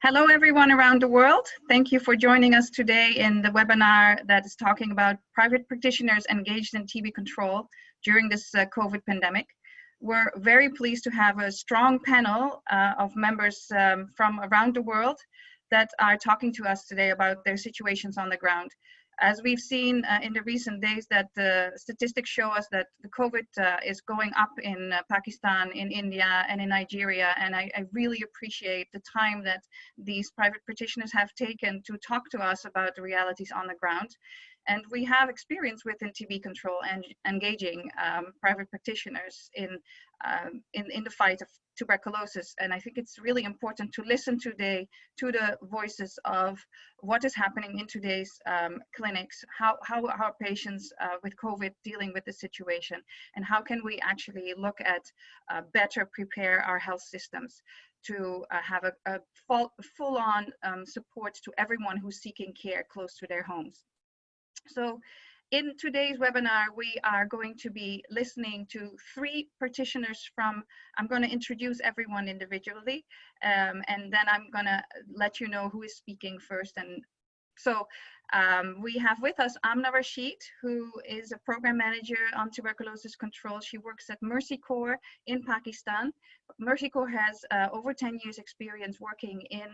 Hello, everyone around the world. Thank you for joining us today in the webinar that is talking about private practitioners engaged in TB control during this COVID pandemic. We're very pleased to have a strong panel of members from around the world that are talking to us today about their situations on the ground. As we've seen in the recent days that the statistics show us that the COVID is going up in Pakistan, in India, and in Nigeria. And I really appreciate the time that these private practitioners have taken to talk to us about the realities on the ground. And we have experience within TB control and engaging private practitioners in the fight of tuberculosis. And I think it's really important to listen today to the voices of what is happening in today's clinics, how are patients with COVID dealing with the situation, and how can we actually look at better prepare our health systems to have a full-on support to everyone who's seeking care close to their homes. So in today's webinar, we are going to be listening to three practitioners from, I'm going to introduce everyone individually, and then I'm going to let you know who is speaking first. And so we have with us Aamna Rashid, who is a program manager on tuberculosis control. She works at MercyCorps in Pakistan. MercyCorps has over 10 years experience working in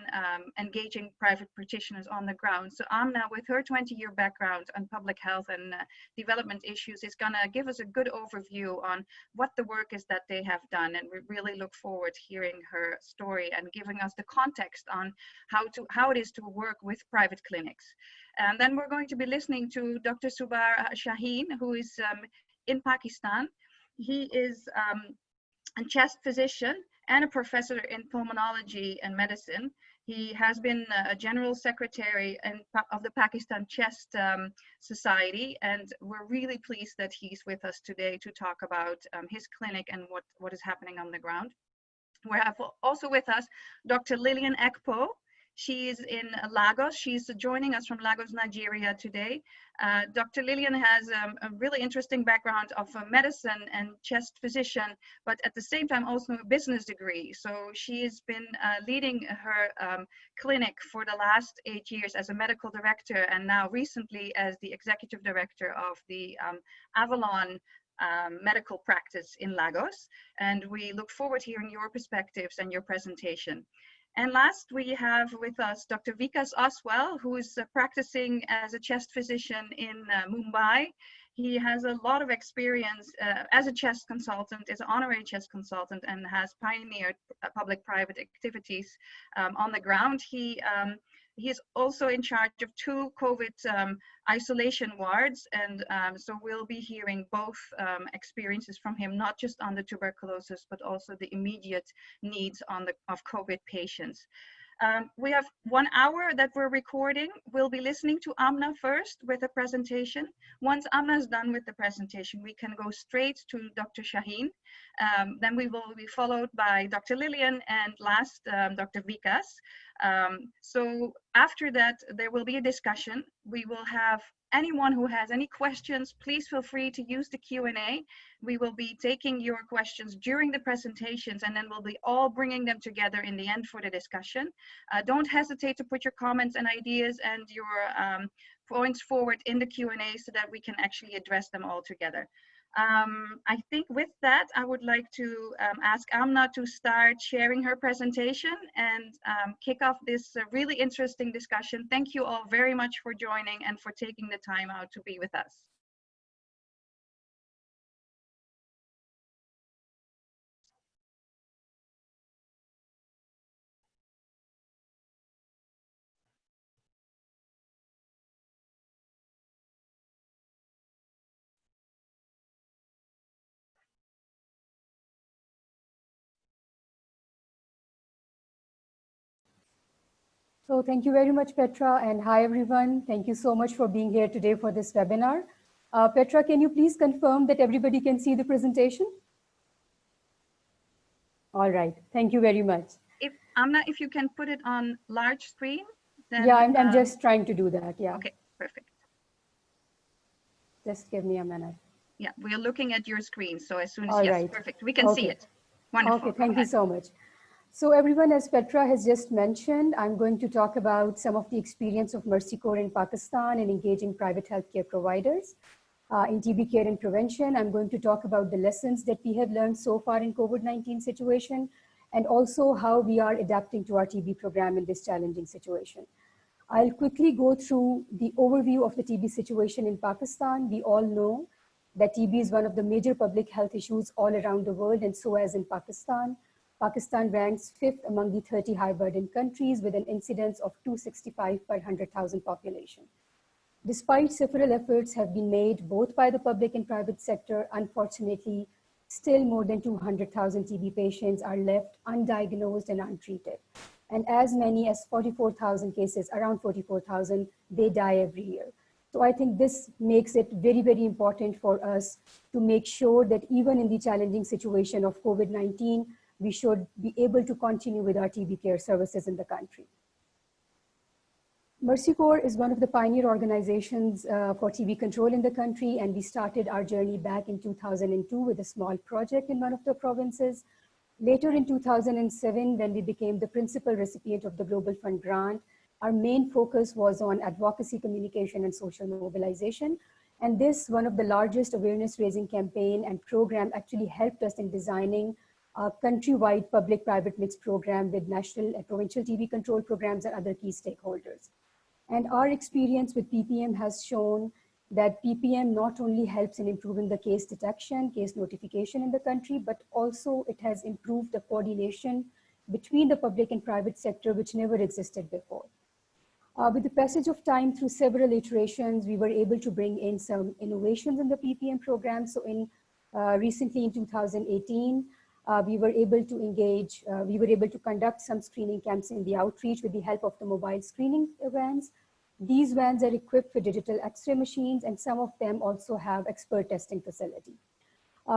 engaging private practitioners on the ground. So Aamna, with her 20-year background on public health and development issues, is going to give us a good overview on what the work is that they have done. And we really look forward to hearing her story and giving us the context on how it is to work with private clinics. And then we're going to be listening to Dr. Zubair Shaheen, who is in Pakistan. He is a chest physician and a professor in pulmonology and medicine. He has been a general secretary of the Pakistan Chest Society, and we're really pleased that he's with us today to talk about his clinic and what is happening on the ground. We have also with us Dr. Lillian Ekpo. She is in Lagos. She's joining us from Lagos, Nigeria today. Dr. Lillian has a really interesting background of medicine and chest physician, but at the same time also a business degree. So she has been leading her clinic for the last 8 years as a medical director, and now recently as the executive director of the Avalon medical practice in Lagos. And we look forward to hearing your perspectives and your presentation. And last, we have with us Dr. Vikas Oswal, who is practicing as a chest physician in Mumbai. He has a lot of experience as a chest consultant, is an honorary chest consultant, and has pioneered public-private activities on the ground. He is also in charge of 2 COVID isolation wards, and so we'll be hearing both experiences from him, not just on the tuberculosis, but also the immediate needs of COVID patients. We have 1 hour that we're recording. We'll be listening to Aamna first with a presentation. Once Aamna is done with the presentation, we can go straight to Dr. Shaheen. Then we will be followed by Dr. Lillian, and last, Dr. Vikas. So after that, there will be a discussion. We will have anyone who has any questions, please feel free to use the Q&A. We will be taking your questions during the presentations, and then we'll be all bringing them together in the end for the discussion. Don't hesitate to put your comments and ideas and your points forward in the Q&A so that we can actually address them all together. I think with that, I would like to ask Aamna to start sharing her presentation and kick off this really interesting discussion. Thank you all very much for joining and for taking the time out to be with us. So thank you very much, Petra, and hi everyone. Thank you so much for being here today for this webinar. Petra, can you please confirm that everybody can see the presentation? All right, thank you very much. Aamna, if you can put it on large screen, then... Yeah, I'm just trying to do that, yeah. Okay, perfect. Just give me a minute. Yeah, we're looking at your screen, so as soon as, All yes, right. perfect, we can see it. Wonderful. Okay, thank you so much. So everyone, as Petra has just mentioned, I'm going to talk about some of the experience of MercyCorps in Pakistan in engaging private healthcare providers in TB care and prevention. I'm going to talk about the lessons that we have learned so far in COVID-19 situation, and also how we are adapting to our TB program in this challenging situation. I'll quickly go through the overview of the TB situation in Pakistan. We all know that TB is one of the major public health issues all around the world, and so as in Pakistan. Pakistan ranks 5th among the 30 high burden countries with an incidence of 265 per 100,000 population. Despite several efforts have been made both by the public and private sector, unfortunately, still more than 200,000 TB patients are left undiagnosed and untreated. And as many as 44,000 cases, around 44,000, they die every year. So I think this makes it very, very important for us to make sure that even in the challenging situation of COVID-19, we should be able to continue with our TB care services in the country. MercyCorps is one of the pioneer organizations for TB control in the country, and we started our journey back in 2002 with a small project in one of the provinces. Later in 2007, when we became the principal recipient of the Global Fund grant, our main focus was on advocacy, communication, and social mobilization. And this, one of the largest awareness raising campaign and program, actually helped us in designing a countrywide public-private mixed program with national and provincial TB control programs and other key stakeholders. And our experience with PPM has shown that PPM not only helps in improving the case detection, case notification in the country, but also it has improved the coordination between the public and private sector, which never existed before. With the passage of time through several iterations, we were able to bring in some innovations in the PPM program. So recently in 2018, we were able to conduct some screening camps in the outreach with the help of the mobile screening vans. These vans are equipped with digital X-ray machines, and some of them also have expert testing facility.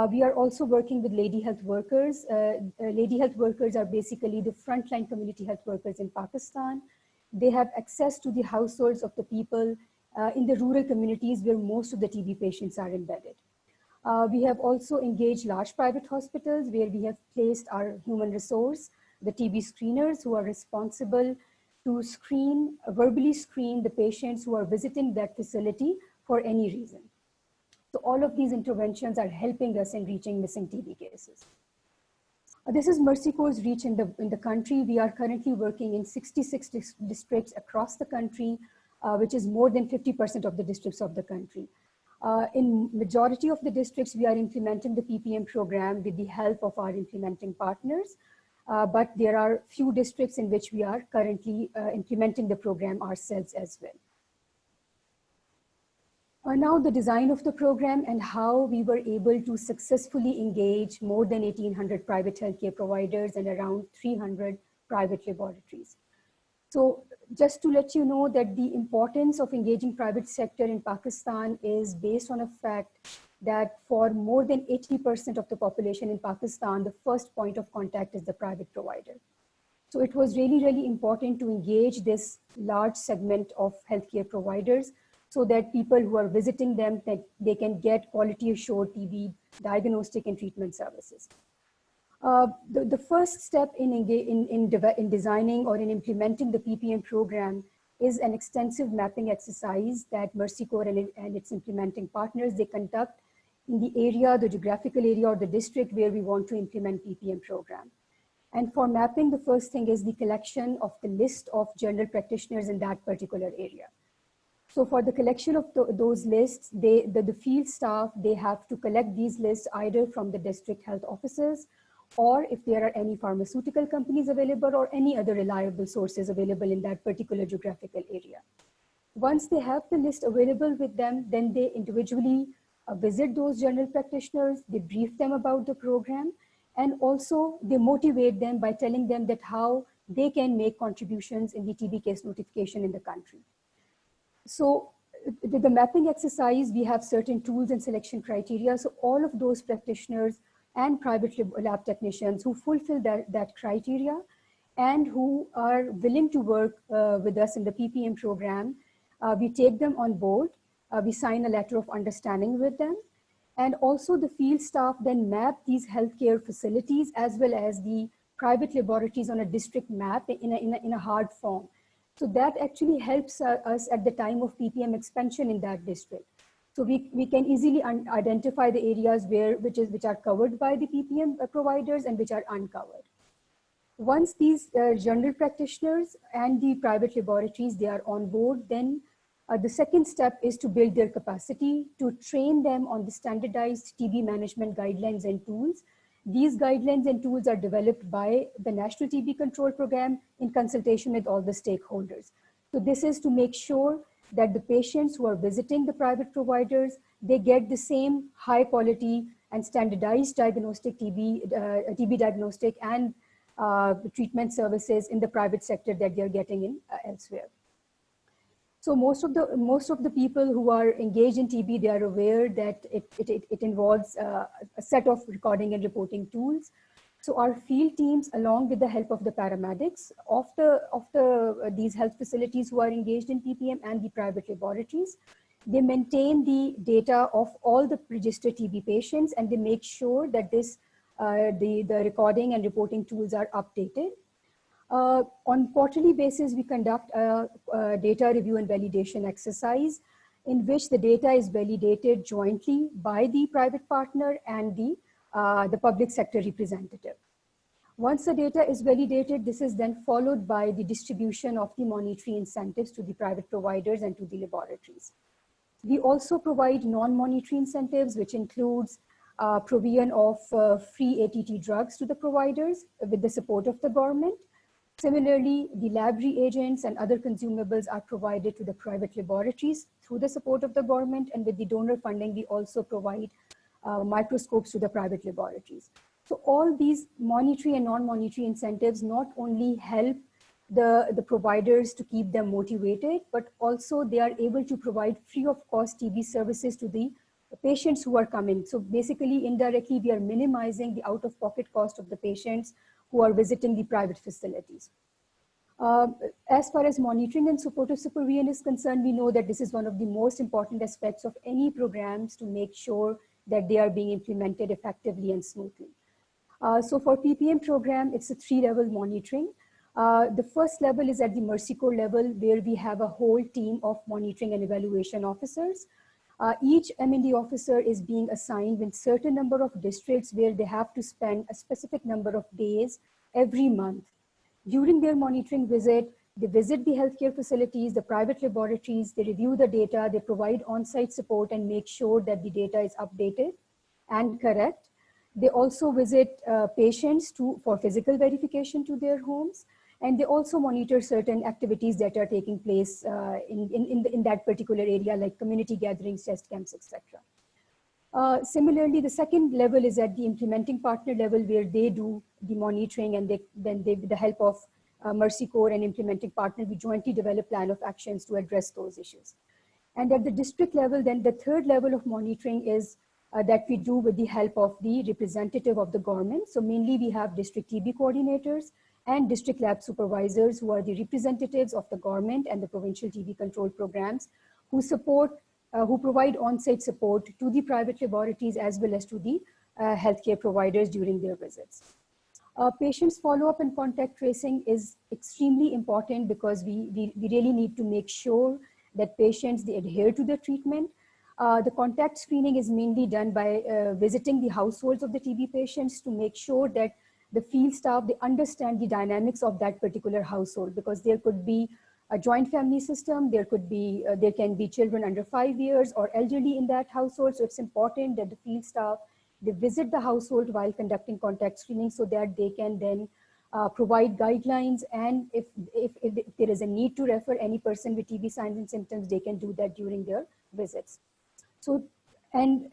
We are also working with lady health workers. Lady health workers are basically the frontline community health workers in Pakistan. They have access to the households of the people in the rural communities where most of the TB patients are embedded. We have also engaged large private hospitals where we have placed our human resource, the TB screeners who are responsible to verbally screen the patients who are visiting that facility for any reason. So all of these interventions are helping us in reaching missing TB cases. This is MercyCorps' reach in the country. We are currently working in 66 districts across the country, which is more than 50% of the districts of the country. In majority of the districts, we are implementing the PPM program with the help of our implementing partners, but there are few districts in which we are currently implementing the program ourselves as well. Now the design of the program and how we were able to successfully engage more than 1,800 private healthcare providers and around 300 private laboratories. So just to let you know that the importance of engaging private sector in Pakistan is based on a fact that for more than 80% of the population in Pakistan, the first point of contact is the private provider. So it was really, really important to engage this large segment of healthcare providers so that people who are visiting them, that they can get quality assured TB diagnostic and treatment services. The first step in designing or in implementing the PPM program is an extensive mapping exercise that MercyCorps and its implementing partners, they conduct in the area, the geographical area or the district where we want to implement PPM program. And for mapping, the first thing is the collection of the list of general practitioners in that particular area. So for the collection of those lists, the field staff, they have to collect these lists either from the district health offices, or if there are any pharmaceutical companies available or any other reliable sources available in that particular geographical area. Once they have the list available with them, then they individually visit those general practitioners, they brief them about the program, and also they motivate them by telling them that how they can make contributions in the TB case notification in the country. So the mapping exercise, we have certain tools and selection criteria. So all of those practitioners and private lab technicians who fulfill that criteria and who are willing to work with us in the PPM program, we take them on board. We sign a letter of understanding with them. And also the field staff then map these healthcare facilities as well as the private laboratories on a district map in a hard form. So that actually helps us at the time of PPM expansion in that district. So we can easily identify the areas which are covered by the PPM providers and which are uncovered. Once these general practitioners and the private laboratories, they are on board, then the second step is to build their capacity, to train them on the standardized TB management guidelines and tools. These guidelines and tools are developed by the National TB Control Program in consultation with all the stakeholders. So this is to make sure that the patients who are visiting the private providers, they get the same high quality and standardized diagnostic TB diagnostic and treatment services in the private sector that they're getting in elsewhere. So most of the people who are engaged in TB, they are aware that it involves a set of recording and reporting tools. So our field teams, along with the help of the paramedics of these health facilities who are engaged in PPM and the private laboratories, they maintain the data of all the registered TB patients, and they make sure that the recording and reporting tools are updated. On quarterly basis, we conduct a data review and validation exercise in which the data is validated jointly by the private partner and the public sector representative. Once the data is validated, this is then followed by the distribution of the monetary incentives to the private providers and to the laboratories. We also provide non-monetary incentives, which includes provision of free ATT drugs to the providers with the support of the government. Similarly, the lab reagents and other consumables are provided to the private laboratories through the support of the government, and with the donor funding, we also provide microscopes to the private laboratories. So all these monetary and non-monetary incentives not only help the providers to keep them motivated, but also they are able to provide free of cost TB services to the patients who are coming. So basically, indirectly, we are minimizing the out-of-pocket cost of the patients who are visiting the private facilities. As far as monitoring and supportive supervision is concerned, we know that this is one of the most important aspects of any programs to make sure that they are being implemented effectively and smoothly. So for PPM program, it's a 3-level monitoring. The first level is at the MercyCorps level, where we have a whole team of monitoring and evaluation officers. Each M&E officer is being assigned with certain number of districts where they have to spend a specific number of days every month. During their monitoring visit, they visit the healthcare facilities, the private laboratories, they review the data, they provide on-site support and make sure that the data is updated and correct. They also visit patients for physical verification to their homes, and they also monitor certain activities that are taking place in that particular area, like community gatherings, test camps, etc. Similarly, the second level is at the implementing partner level, where they do the monitoring, and with the help of MercyCorps and implementing partner, we jointly develop plan of actions to address those issues. And at the district level, then the third level of monitoring is that we do with the help of the representative of the government. So mainly we have district TB coordinators and district lab supervisors, who are the representatives of the government and the provincial TB control programs, who provide on-site support to the private laboratories as well as to the healthcare providers during their visits. Patients follow-up and contact tracing is extremely important, because we really need to make sure that patients, they adhere to the treatment. The contact screening is mainly done by visiting the households of the TB patients to make sure that the field staff, they understand the dynamics of that particular household, because there could be a joint family system, there can be children under 5 years or elderly in that household. So it's important that the field staff, they visit the household while conducting contact screening, so that they can then provide guidelines, and if there is a need to refer any person with TB signs and symptoms, they can do that during their visits. So, and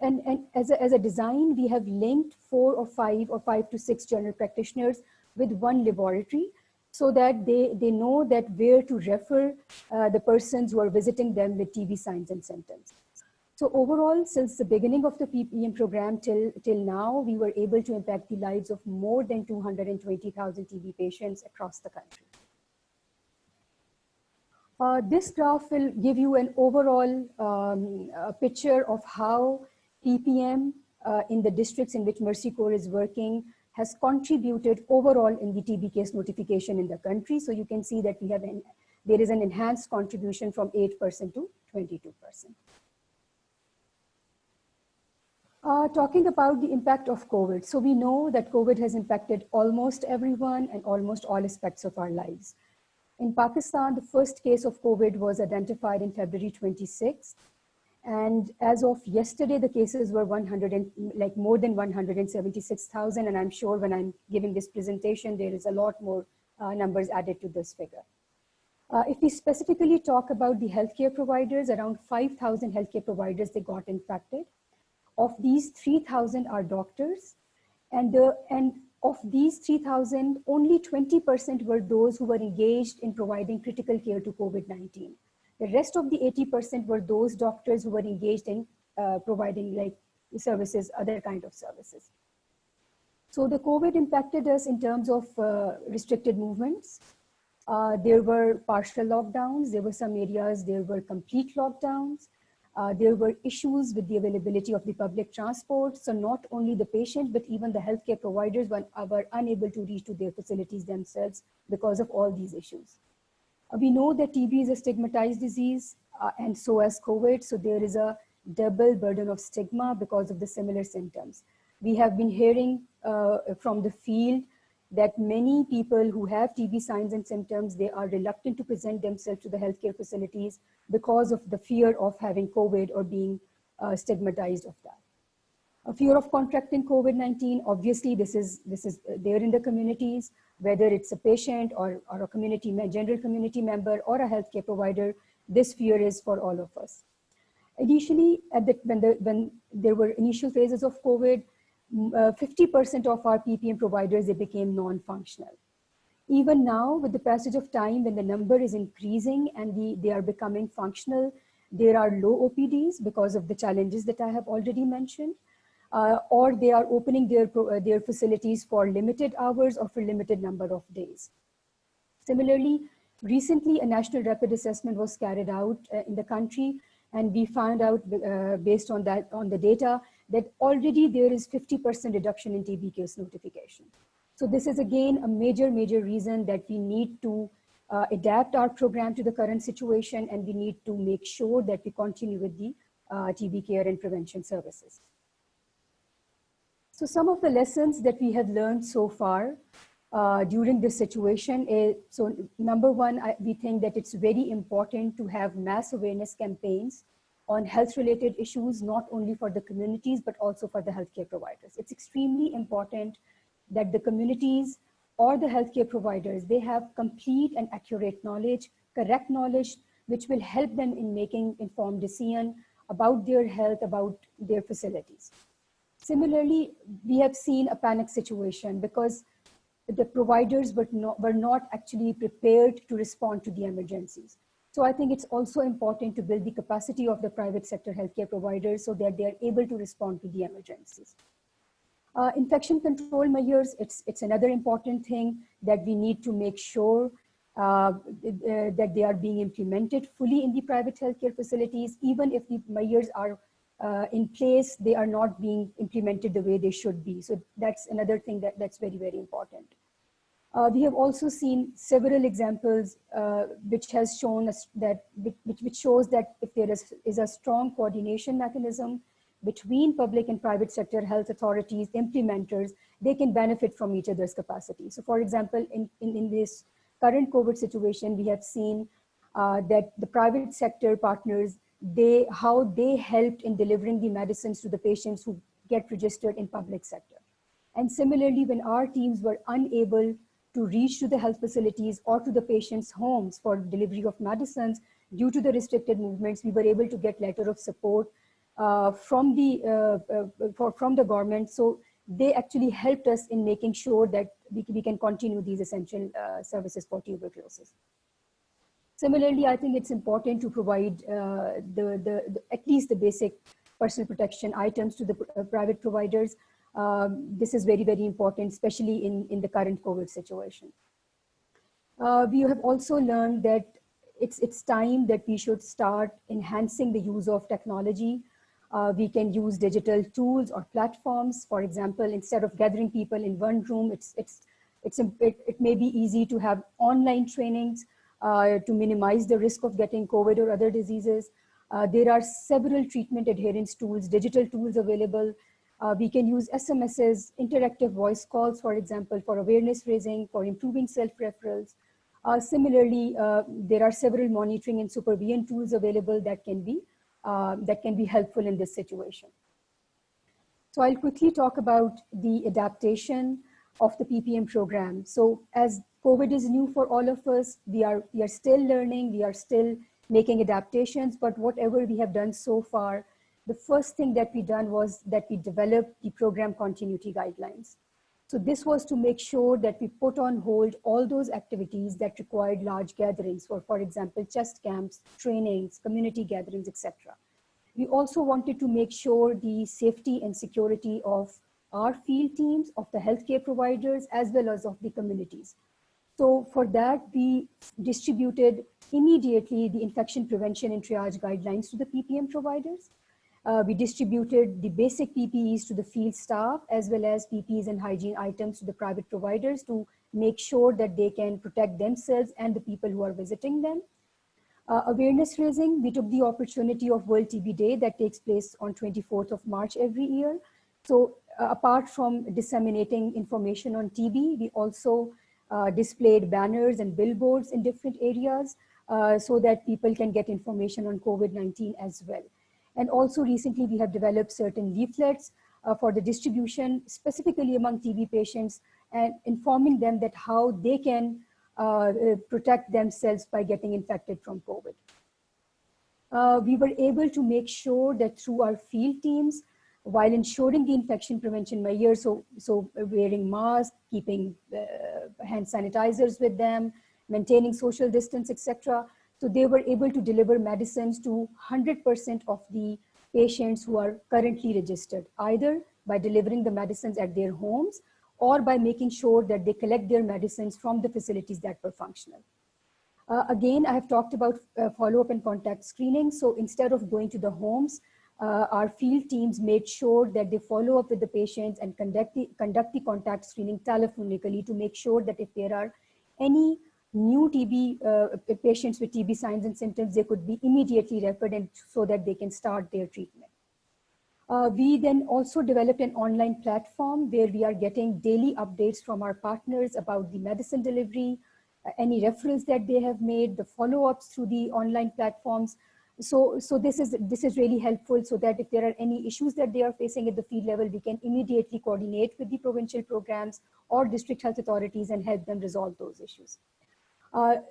as a design, we have linked 4 or 5 or 5 to 6 general practitioners with one laboratory, so that they know that where to refer the persons who are visiting them with TB signs and symptoms. So overall, since the beginning of the PPM program till now, we were able to impact the lives of more than 220,000 TB patients across the country. This graph will give you an overall picture of how PPM in the districts in which MercyCorps is working has contributed overall in the TB case notification in the country. So you can see that there is an enhanced contribution from 8% to 22%. Talking about the impact of COVID. So we know that COVID has impacted almost everyone and almost all aspects of our lives. In Pakistan, the first case of COVID was identified in February 26th. And as of yesterday, the cases were more than 176,000. And I'm sure when I'm giving this presentation, there is a lot more numbers added to this figure. If we specifically talk about the healthcare providers, around 5,000 healthcare providers, they got infected. Of these, 3,000 are doctors. And of these 3,000, only 20% were those who were engaged in providing critical care to COVID-19. The rest of the 80% were those doctors who were engaged in providing like services, other kind of services. So the COVID impacted us in terms of restricted movements. There were partial lockdowns. There were some areas, there were complete lockdowns. There were issues with the availability of the public transport. So not only the patient, but even the healthcare providers were unable to reach to their facilities themselves because of all these issues. We know that TB is a stigmatized disease and so as COVID. So there is a double burden of stigma because of the similar symptoms. We have been hearing from the field that many people who have TB signs and symptoms, they are reluctant to present themselves to the healthcare facilities because of the fear of having COVID or being stigmatized of that. A fear of contracting COVID-19, obviously this is there in the communities, whether it's a patient or a general community member or a healthcare provider, this fear is for all of us. Initially, when there were initial phases of COVID, 50% of our PPM providers, they became non-functional. Even now, with the passage of time, when the number is increasing and they are becoming functional, there are low OPDs because of the challenges that I have already mentioned, or they are opening their facilities for limited hours or for limited number of days. Similarly, recently a national rapid assessment was carried out in the country, and we found out based on the data that already there is 50% reduction in TB case notification. So this is again a major reason that we need to adapt our program to the current situation, and we need to make sure that we continue with the TB care and prevention services. So some of the lessons that we have learned so far during this situation is, so number one, we think that it's very important to have mass awareness campaigns on health-related issues, not only for the communities, but also for the healthcare providers. It's extremely important that the communities or the healthcare providers, they have complete and accurate knowledge, correct knowledge, which will help them in making informed decisions about their health, about their facilities. Similarly, we have seen a panic situation because the providers were not actually prepared to respond to the emergencies. So I think it's also important to build the capacity of the private sector healthcare providers so that they are able to respond to the emergencies. Infection control measures, it's another important thing that we need to make sure that they are being implemented fully in the private healthcare facilities. Even if the measures are in place, they are not being implemented the way they should be. So that's another thing that's very important. We have also seen several examples which has shown us that, which shows that if there is a strong coordination mechanism between public and private sector health authorities, implementers, they can benefit from each other's capacity. So for example, in this current COVID situation, we have seen that the private sector partners, how they helped in delivering the medicines to the patients who get registered in public sector. And similarly, when our teams were unable to reach to the health facilities or to the patients' homes for delivery of medicines due to the restricted movements, we were able to get letter of support from the government. So they actually helped us in making sure that we can continue these essential services for tuberculosis. Similarly, I think it's important to provide at least the basic personal protection items to the private providers. This is very important, especially in the current COVID situation. We have also learned that it's time that we should start enhancing the use of technology We can use digital tools or platforms. For example, instead of gathering people in one room, it may be easy to have online trainings to minimize the risk of getting COVID or other diseases. There are several treatment adherence tools, digital tools available. We can use SMSs, interactive voice calls, for example, for awareness raising, for improving self-referrals. Similarly, there are several monitoring and supervision tools available that can be helpful in this situation. So I'll quickly talk about the adaptation of the PPM program. So as COVID is new for all of us, we are still learning, we are still making adaptations, but whatever we have done so far, the first thing that we done was that we developed the program continuity guidelines. So this was to make sure that we put on hold all those activities that required large gatherings, for example, chest camps, trainings, community gatherings, etc. We also wanted to make sure the safety and security of our field teams, of the healthcare providers, as well as of the communities. So for that, we distributed immediately the infection prevention and triage guidelines to the PPM providers. We distributed the basic PPEs to the field staff, as well as PPEs and hygiene items to the private providers to make sure that they can protect themselves and the people who are visiting them. Awareness raising, we took the opportunity of World TB Day that takes place on 24th of March every year. So apart from disseminating information on TB, we also displayed banners and billboards in different areas so that people can get information on COVID-19 as well. And also recently we have developed certain leaflets for the distribution specifically among TB patients and informing them that how they can protect themselves by getting infected from COVID. We were able to make sure that through our field teams, while ensuring the infection prevention measures, so wearing masks, keeping hand sanitizers with them, maintaining social distance, etc. So they were able to deliver medicines to 100% of the patients who are currently registered, either by delivering the medicines at their homes or by making sure that they collect their medicines from the facilities that were functional. Again, I have talked about follow-up and contact screening. So instead of going to the homes, our field teams made sure that they follow up with the patients and conduct the contact screening telephonically to make sure that if there are any new TB patients with TB signs and symptoms, they could be immediately referred and so that they can start their treatment. We then also developed an online platform where we are getting daily updates from our partners about the medicine delivery, any referrals that they have made, the follow-ups through the online platforms. So this is really helpful so that if there are any issues that they are facing at the field level, we can immediately coordinate with the provincial programs or district health authorities and help them resolve those issues.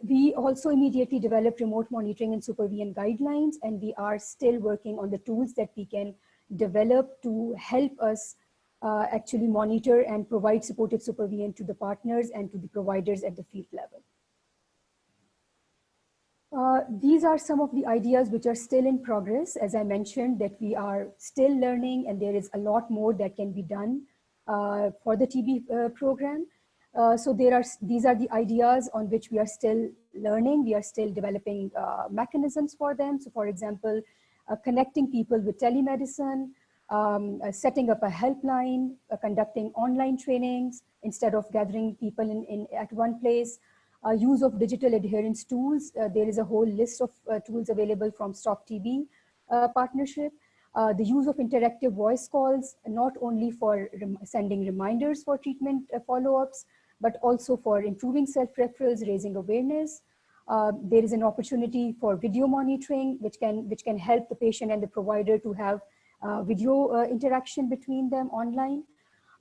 We also immediately developed remote monitoring and supervision guidelines, and we are still working on the tools that we can develop to help us actually monitor and provide supportive supervision to the partners and to the providers at the field level. These are some of the ideas which are still in progress. As I mentioned, that we are still learning and there is a lot more that can be done for the TB program. So these are the ideas on which we are still learning. We are still developing mechanisms for them. So for example, connecting people with telemedicine, setting up a helpline, conducting online trainings instead of gathering people at one place, use of digital adherence tools. There is a whole list of tools available from Stop TB partnership. The use of interactive voice calls, not only for sending reminders for treatment follow-ups, but also for improving self-referrals, raising awareness. There is an opportunity for video monitoring, which can help the patient and the provider to have video interaction between them online.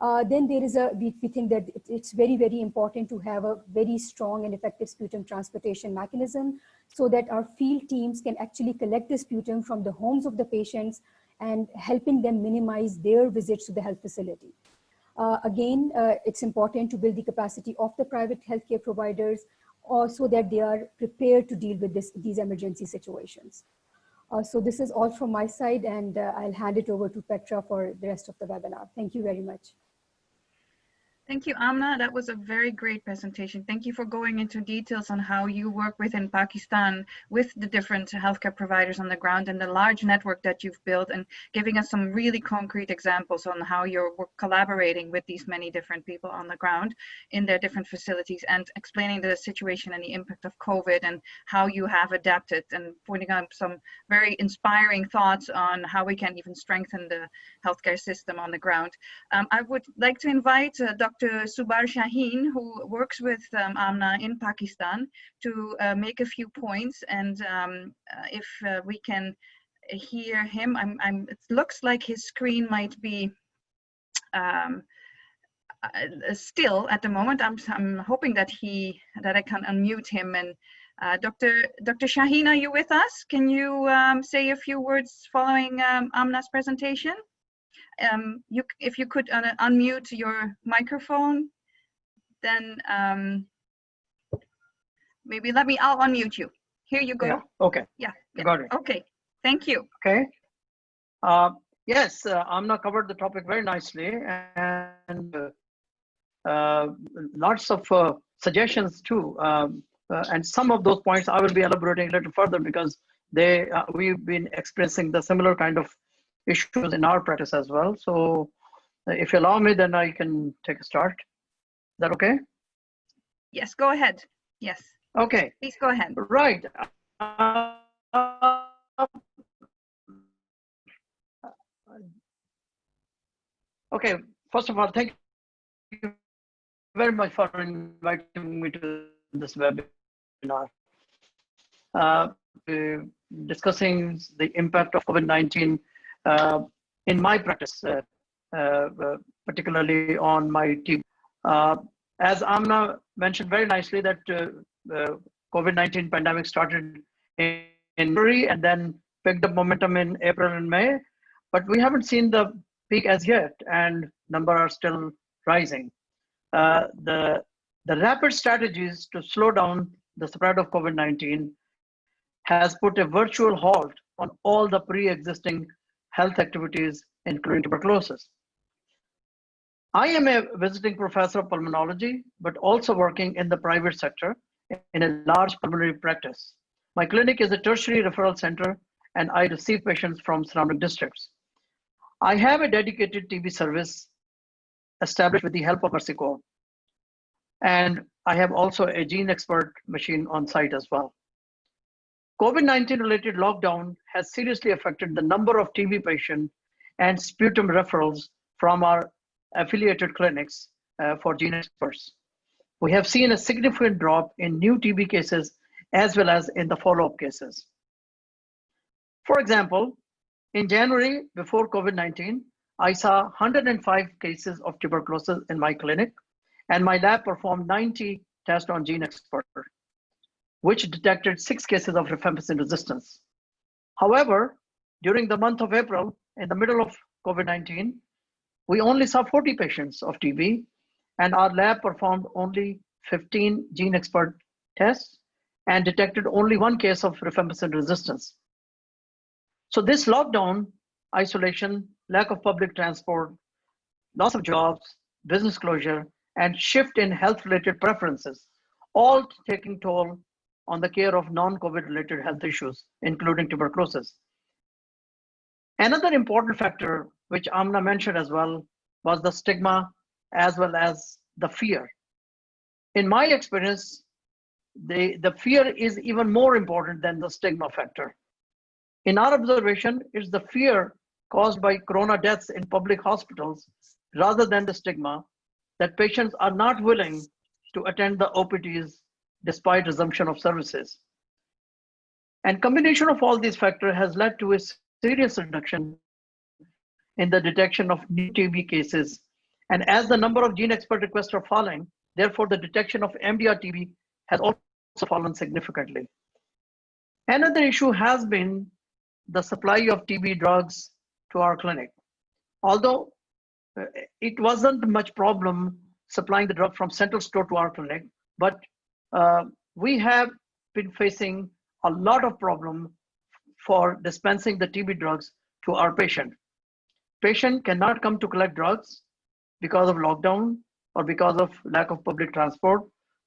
Then there is we think that it's very, very important to have a very strong and effective sputum transportation mechanism so that our field teams can actually collect the sputum from the homes of the patients and helping them minimize their visits to the health facility. Again, it's important to build the capacity of the private healthcare providers so that they are prepared to deal with these emergency situations. So this is all from my side, and I'll hand it over to Petra for the rest of the webinar. Thank you very much. Thank you, Aamna. That was a very great presentation. Thank you for going into details on how you work within Pakistan with the different healthcare providers on the ground and the large network that you've built, and giving us some really concrete examples on how you're collaborating with these many different people on the ground in their different facilities, and explaining the situation and the impact of COVID and how you have adapted, and pointing out some very inspiring thoughts on how we can even strengthen the healthcare system on the ground. I would like to invite Dr. Subar Shaheen, who works with Aamna in Pakistan, to make a few points, and if we can hear him, it looks like his screen might be still at the moment. I'm hoping that I can unmute him. And Dr. Shaheen, are you with us? Can you say a few words following Aamna's presentation? If you could unmute your microphone, then maybe I'll unmute you. Here you go. Yeah, okay. Yeah. Got it. Okay, thank you. Okay. Yes, Aamna covered the topic very nicely, and lots of suggestions too. And some of those points I will be elaborating a little further, because we've been experiencing the similar kind of issues in our practice as well. So if you allow me, then I can take a start. Is that okay? Yes, go ahead. Yes. Okay. Please go ahead. Right. Okay. First of all, thank you very much for inviting me to this webinar. Discussing the impact of COVID-19 in my practice, particularly on my team. As Aamna mentioned very nicely, that COVID-19 pandemic started in February and then picked up momentum in April and May, but we haven't seen the peak as yet, and numbers are still rising. The rapid strategies to slow down the spread of COVID-19 has put a virtual halt on all the pre-existing health activities, including tuberculosis. I am a visiting professor of pulmonology, but also working in the private sector in a large pulmonary practice. My clinic is a tertiary referral center, and I receive patients from surrounding districts. I have a dedicated TB service established with the help of MercyCorps, and I have also a gene expert machine on site as well. COVID-19 related lockdown has seriously affected the number of TB patients and sputum referrals from our affiliated clinics for gene experts. We have seen a significant drop in new TB cases as well as in the follow-up cases. For example, in January, before COVID-19, I saw 105 cases of tuberculosis in my clinic, and my lab performed 90 tests on gene expert, which detected 6 cases of rifampicin resistance. However, during the month of April, in the middle of COVID-19, we only saw 40 patients of TB, and our lab performed only 15 gene expert tests and detected only 1 case of rifampicin resistance. So this lockdown, isolation, lack of public transport, loss of jobs, business closure, and shift in health-related preferences, all taking toll on the care of non-COVID related health issues, including tuberculosis. Another important factor, which Aamna mentioned as well, was the stigma as well as the fear. In my experience, the fear is even more important than the stigma factor. In our observation, it's the fear caused by corona deaths in public hospitals rather than the stigma that patients are not willing to attend the OPDs despite resumption of services. And combination of all these factors has led to a serious reduction in the detection of new TB cases. And as the number of gene expert requests are falling, therefore the detection of MDR TB has also fallen significantly. Another issue has been the supply of TB drugs to our clinic. Although it wasn't much problem supplying the drug from central store to our clinic, but we have been facing a lot of problem for dispensing the TB drugs to our patient. Patient cannot come to collect drugs because of lockdown, or because of lack of public transport.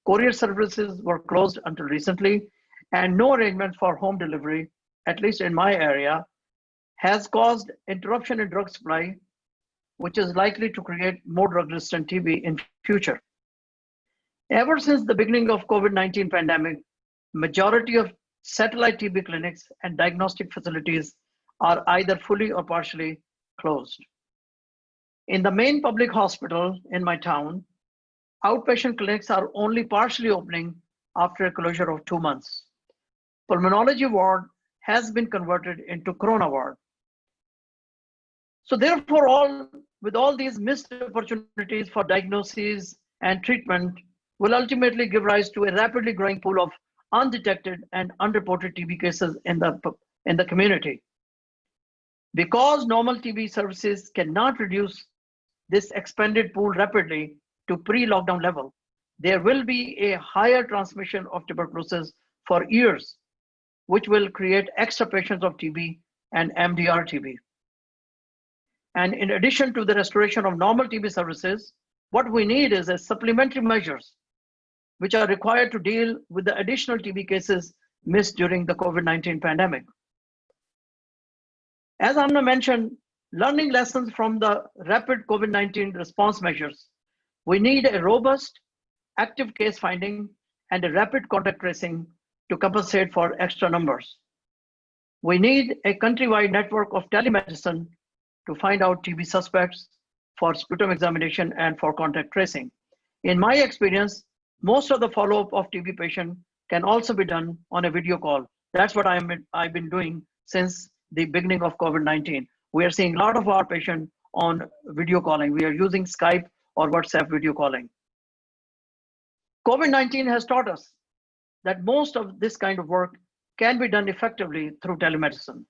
Courier services were closed until recently, and no arrangement for home delivery, at least in my area, has caused interruption in drug supply, which is likely to create more drug-resistant TB in future. Ever since the beginning of COVID-19 pandemic, majority of satellite TB clinics and diagnostic facilities are either fully or partially closed. In the main public hospital in my town, outpatient clinics are only partially opening after a closure of 2 months. Pulmonology ward has been converted into corona ward. So therefore, with all these missed opportunities for diagnosis and treatment will ultimately give rise to a rapidly growing pool of undetected and unreported TB cases in the community. Because normal TB services cannot reduce this expanded pool rapidly to pre-lockdown level, there will be a higher transmission of tuberculosis for years, which will create extra patients of TB and MDR TB. And in addition to the restoration of normal TB services, what we need is a supplementary measures which are required to deal with the additional TB cases missed during the COVID-19 pandemic. As Aamna mentioned, learning lessons from the rapid COVID-19 response measures, we need a robust, active case finding and a rapid contact tracing to compensate for extra numbers. We need a countrywide network of telemedicine to find out TB suspects for sputum examination and for contact tracing. In my experience, most of the follow-up of TB patient can also be done on a video call. That's what I've been doing since the beginning of COVID-19. We are seeing a lot of our patients on video calling. We are using Skype or WhatsApp video calling. COVID-19 has taught us that most of this kind of work can be done effectively through telemedicine.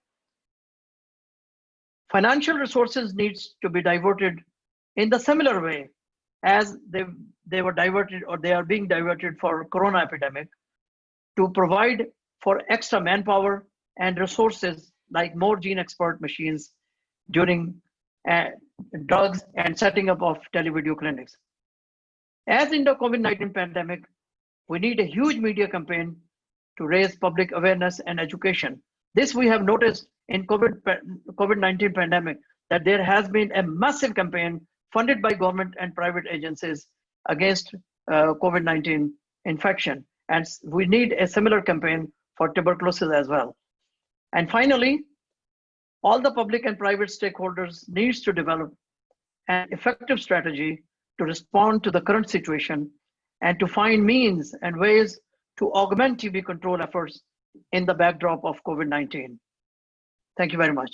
Financial resources needs to be diverted in the similar way as they were diverted or they are being diverted for corona epidemic to provide for extra manpower and resources like more gene expert machines during drugs and setting up of televideo clinics. As in the COVID-19 pandemic, we need a huge media campaign to raise public awareness and education. This we have noticed in COVID-19 pandemic that there has been a massive campaign funded by government and private agencies against COVID-19 infection. And we need a similar campaign for tuberculosis as well. And finally, all the public and private stakeholders needs to develop an effective strategy to respond to the current situation and to find means and ways to augment TB control efforts in the backdrop of COVID-19. Thank you very much.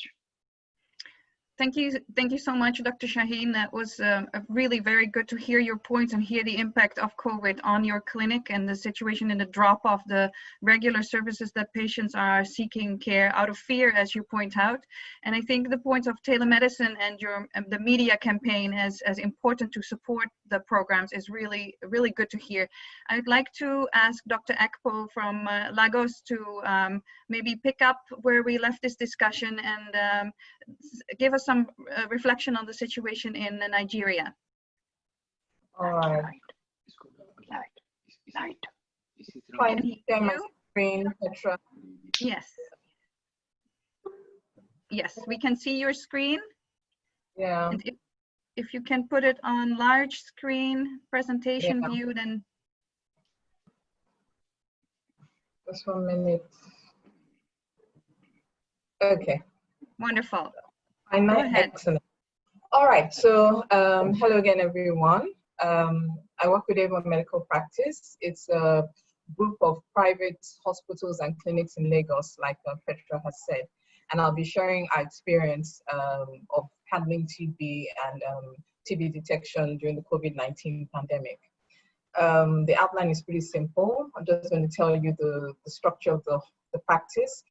Thank you so much, Dr. Shaheen. That was really very good to hear your points and hear the impact of COVID on your clinic and the situation in the drop of the regular services that patients are seeking care out of fear, as you point out. And I think the points of telemedicine and the media campaign as important to support the programs is really good to hear. I'd like to ask Dr. Akpo from Lagos to maybe pick up where we left this discussion and give us some reflection on the situation in Nigeria. All right. Can you share my screen, Petra? Yes. Yes, we can see your screen. Yeah. And if you can put it on large screen presentation view, then. Just 1 minute. Okay. Wonderful. I know. Excellent. All right. So hello again, everyone. I work with Avon Medical Practice. It's a group of private hospitals and clinics in Lagos, like Petra has said. And I'll be sharing our experience of handling TB and TB detection during the COVID-19 pandemic. The outline is pretty simple. I'm just going to tell you the structure of the practice.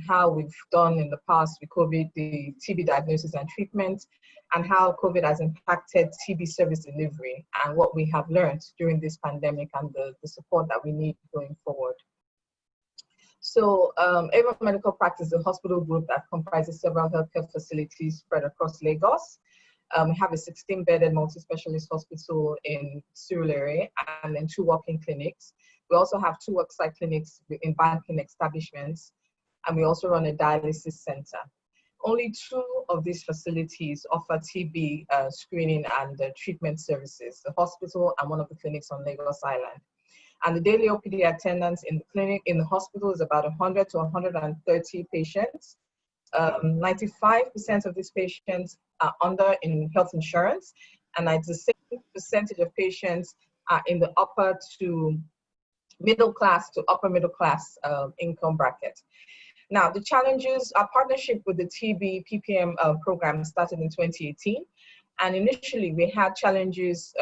How we've done in the past with COVID, the TB diagnosis and treatment, and how COVID has impacted TB service delivery and what we have learned during this pandemic and the support that we need going forward. So Avon Medical Practice is a hospital group that comprises several healthcare facilities spread across Lagos. We have a 16-bedded multi-specialist hospital in Surulere and then 2 walk-in clinics. We also have 2 worksite clinics in banking establishments, and we also run a dialysis center. Only 2 of these facilities offer TB screening and treatment services, the hospital and one of the clinics on Lagos Island. And the daily OPD attendance in the clinic, in the hospital, is about 100 to 130 patients. 95% of these patients are under in health insurance, and 96% of patients are in the upper to middle class to upper middle class income bracket. Now, the challenges, our partnership with the TBPPM program started in 2018. And initially, we had challenges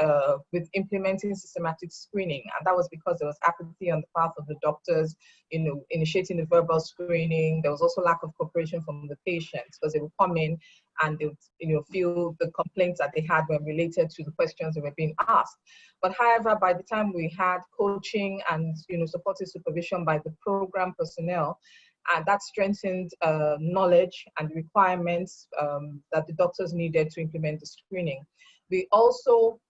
with implementing systematic screening, and that was because there was apathy on the part of the doctors, initiating the verbal screening. There was also lack of cooperation from the patients, because they would come in and they would, feel the complaints that they had were related to the questions that were being asked. But however, by the time we had coaching and supportive supervision by the program personnel, and that strengthened knowledge and requirements that the doctors needed to implement the screening. We also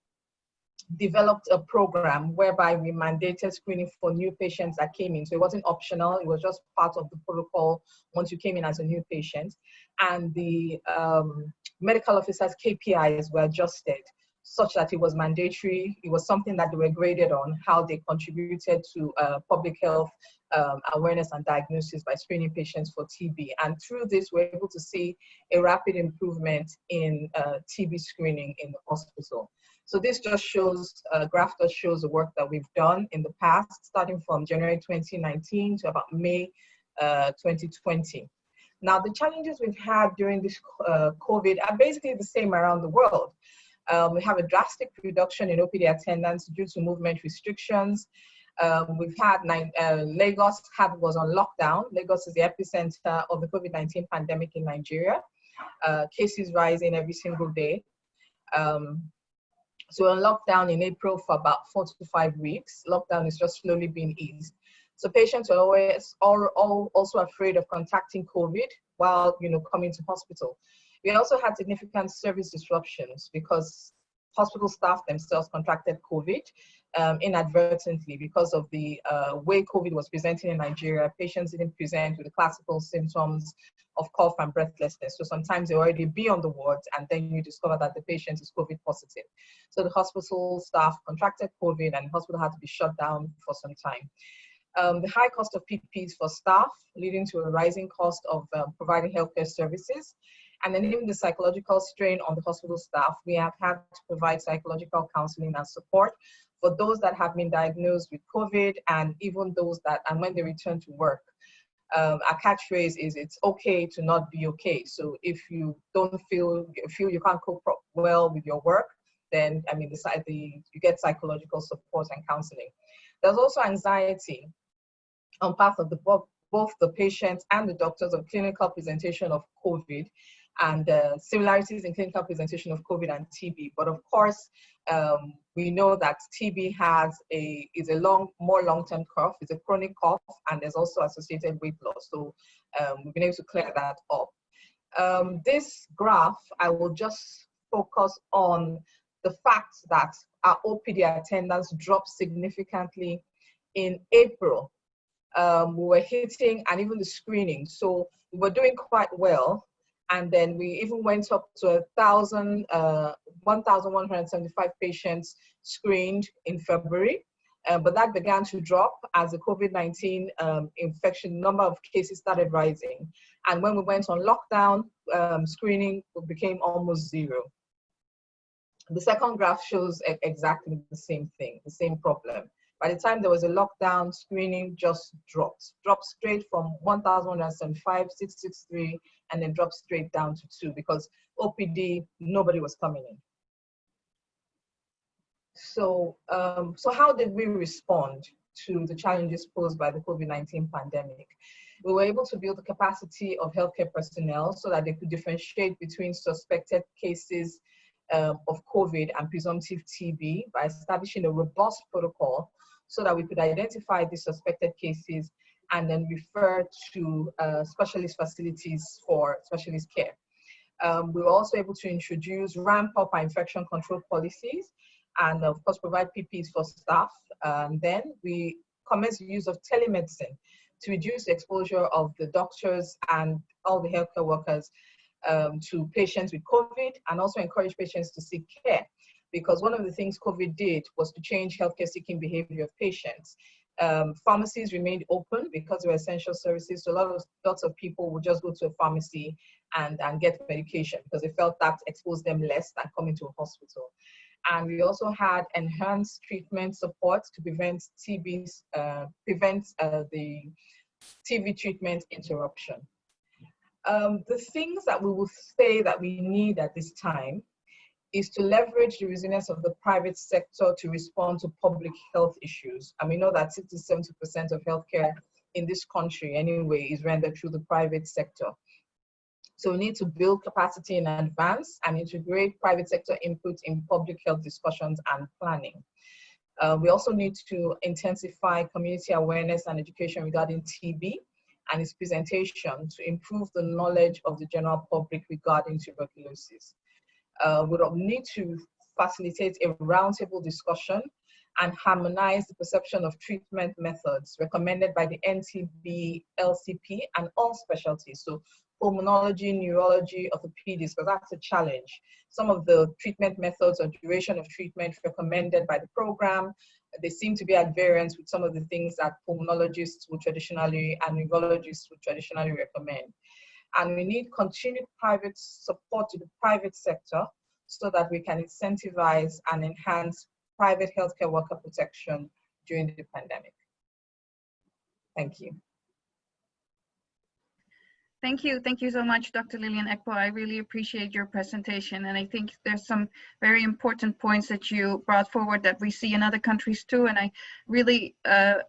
developed a program whereby we mandated screening for new patients that came in. So it wasn't optional, it was just part of the protocol once you came in as a new patient. And the medical officers' KPIs were adjusted such that it was mandatory. It was something that they were graded on, how they contributed to public health awareness and diagnosis by screening patients for TB. And through this, we're able to see a rapid improvement in TB screening in the hospital. So this just shows, graph just shows the work that we've done in the past, starting from January 2019 to about May 2020. Now, the challenges we've had during this COVID are basically the same around the world. We have a drastic reduction in OPD attendance due to movement restrictions. We've had Lagos was on lockdown. Lagos is the epicenter of the COVID-19 pandemic in Nigeria. Cases rising every single day. So on lockdown in April for about 4 to 5 weeks. Lockdown is just slowly being eased. So patients are always also afraid of contacting COVID while coming to hospital. We also had significant service disruptions because hospital staff themselves contracted COVID inadvertently because of the way COVID was presenting in Nigeria. Patients didn't present with the classical symptoms of cough and breathlessness. So sometimes they already be on the wards and then you discover that the patient is COVID positive. So the hospital staff contracted COVID and the hospital had to be shut down for some time. The high cost of PPEs for staff, leading to a rising cost of providing healthcare services. And then even the psychological strain on the hospital staff, we have had to provide psychological counseling and support for those that have been diagnosed with COVID and even those that, and when they return to work. Our catchphrase is, it's okay to not be okay. So if you don't feel you can't cope well with your work, then you get psychological support and counseling. There's also anxiety on part of both the patients and the doctors of clinical presentation of COVID and similarities in clinical presentation of COVID and TB. But of course, we know that TB is a more long-term cough, it's a chronic cough, and there's also associated weight loss. So we've been able to clear that up. This graph, I will just focus on the fact that our OPD attendance dropped significantly in April. We were hitting, and even the screening. So we were doing quite well. And then we even went up to 1,175 patients screened in February. But that began to drop as the COVID-19 infection number of cases started rising. And when we went on lockdown, screening became almost zero. The second graph shows exactly the same thing, the same problem. By the time there was a lockdown, screening just dropped straight from 1,175, 663, and then dropped straight down to 2 because OPD, nobody was coming in. So, how did we respond to the challenges posed by the COVID-19 pandemic? We were able to build the capacity of healthcare personnel so that they could differentiate between suspected cases of COVID and presumptive TB by establishing a robust protocol so that we could identify the suspected cases and then refer to specialist facilities for specialist care. We were also able to introduce ramp up our infection control policies and of course provide PPEs for staff. Then we commenced the use of telemedicine to reduce the exposure of the doctors and all the healthcare workers to patients with COVID, and also encourage patients to seek care. Because one of the things COVID did was to change healthcare seeking behavior of patients. Pharmacies remained open because they were essential services. So lots of people would just go to a pharmacy and get medication because they felt that exposed them less than coming to a hospital. And we also had enhanced treatment support to prevent the TB treatment interruption. The things that we will say that we need at this time is to leverage the resilience of the private sector to respond to public health issues. And we know that 60–70% of healthcare in this country anyway is rendered through the private sector. So we need to build capacity in advance and integrate private sector input in public health discussions and planning. We also need to intensify community awareness and education regarding TB and its presentation to improve the knowledge of the general public regarding tuberculosis. We need to facilitate a roundtable discussion and harmonize the perception of treatment methods recommended by the NTB, LCP, and all specialties. So pulmonology, neurology, orthopedics, because that's a challenge. Some of the treatment methods or duration of treatment recommended by the program, they seem to be at variance with some of the things that pulmonologists would traditionally and neurologists would traditionally recommend. And we need continued private support to the private sector so that we can incentivize and enhance private healthcare worker protection during the pandemic. Thank you. Thank you. Thank you so much, Dr. Lillian Ekpo. I really appreciate your presentation. And I think there's some very important points that you brought forward that we see in other countries too. And I really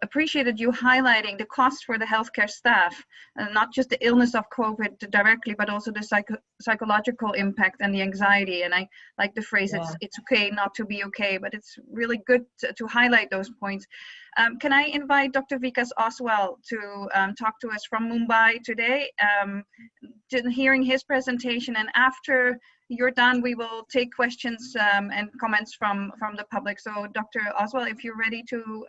appreciated you highlighting the cost for the healthcare staff, not just the illness of COVID directly, but also the psychological impact and the anxiety. And I like the phrase, it's okay not to be okay, but it's really good to highlight those points. Can I invite Dr. Vikas Oswal to talk to us from Mumbai today, hearing his presentation, and after you're done, we will take questions and comments from the public. So Dr. Oswal, if you're ready to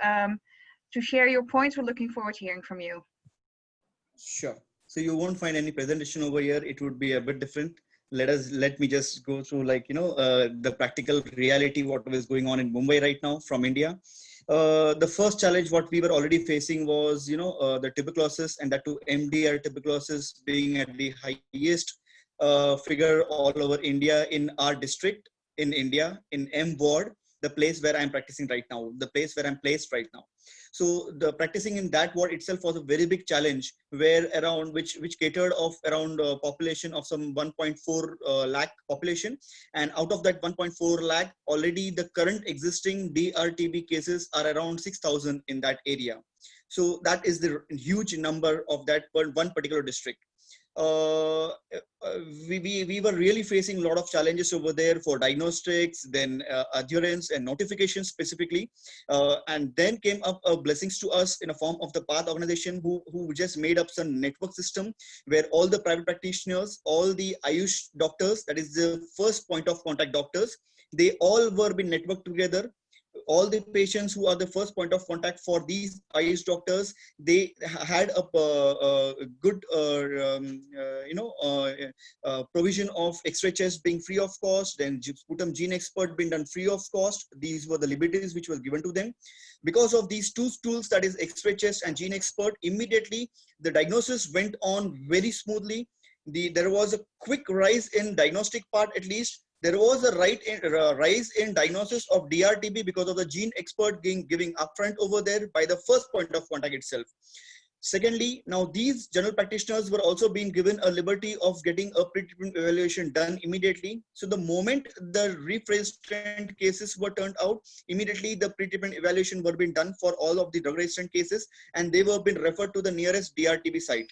share your points, we're looking forward to hearing from you. Sure. So you won't find any presentation over here. It would be a bit different. Let me just go through the practical reality, what was going on in Mumbai right now from India. The first challenge what we were already facing was, the tuberculosis, and that too MDR tuberculosis being at the highest figure all over India in our district in India, in M ward, the place where I'm practicing right now, the place where I'm placed right now. So the practicing in that ward itself was a very big challenge, where around which catered of around a population of some 1.4 lakh population, and out of that 1.4 lakh, already the current existing DRTB cases are around 6,000 in that area. So that is the huge number of that one particular district. We were really facing a lot of challenges over there for diagnostics, then adherence and notification specifically, and then came up blessings to us in a form of the PATH organization who just made up some network system where all the private practitioners, all the Ayush doctors, that is the first point of contact doctors, they all were being networked together. All the patients who are the first point of contact for these Ayush doctors, they had a good provision of X-ray chest being free of cost, then sputum gene expert being done free of cost. These were the liberties which were given to them. Because of these two tools, that is X-ray chest and gene expert, immediately the diagnosis went on very smoothly. There was a quick rise in diagnostic part, at least. There was a rise in diagnosis of DRTB because of the gene expert giving upfront over there by the first point of contact itself. Secondly, now these general practitioners were also being given a liberty of getting a pre-treatment evaluation done immediately. So the moment the drug-resistant cases were turned out, immediately the pre-treatment evaluation were being done for all of the drug-resistant cases, and they were being referred to the nearest DRTB site.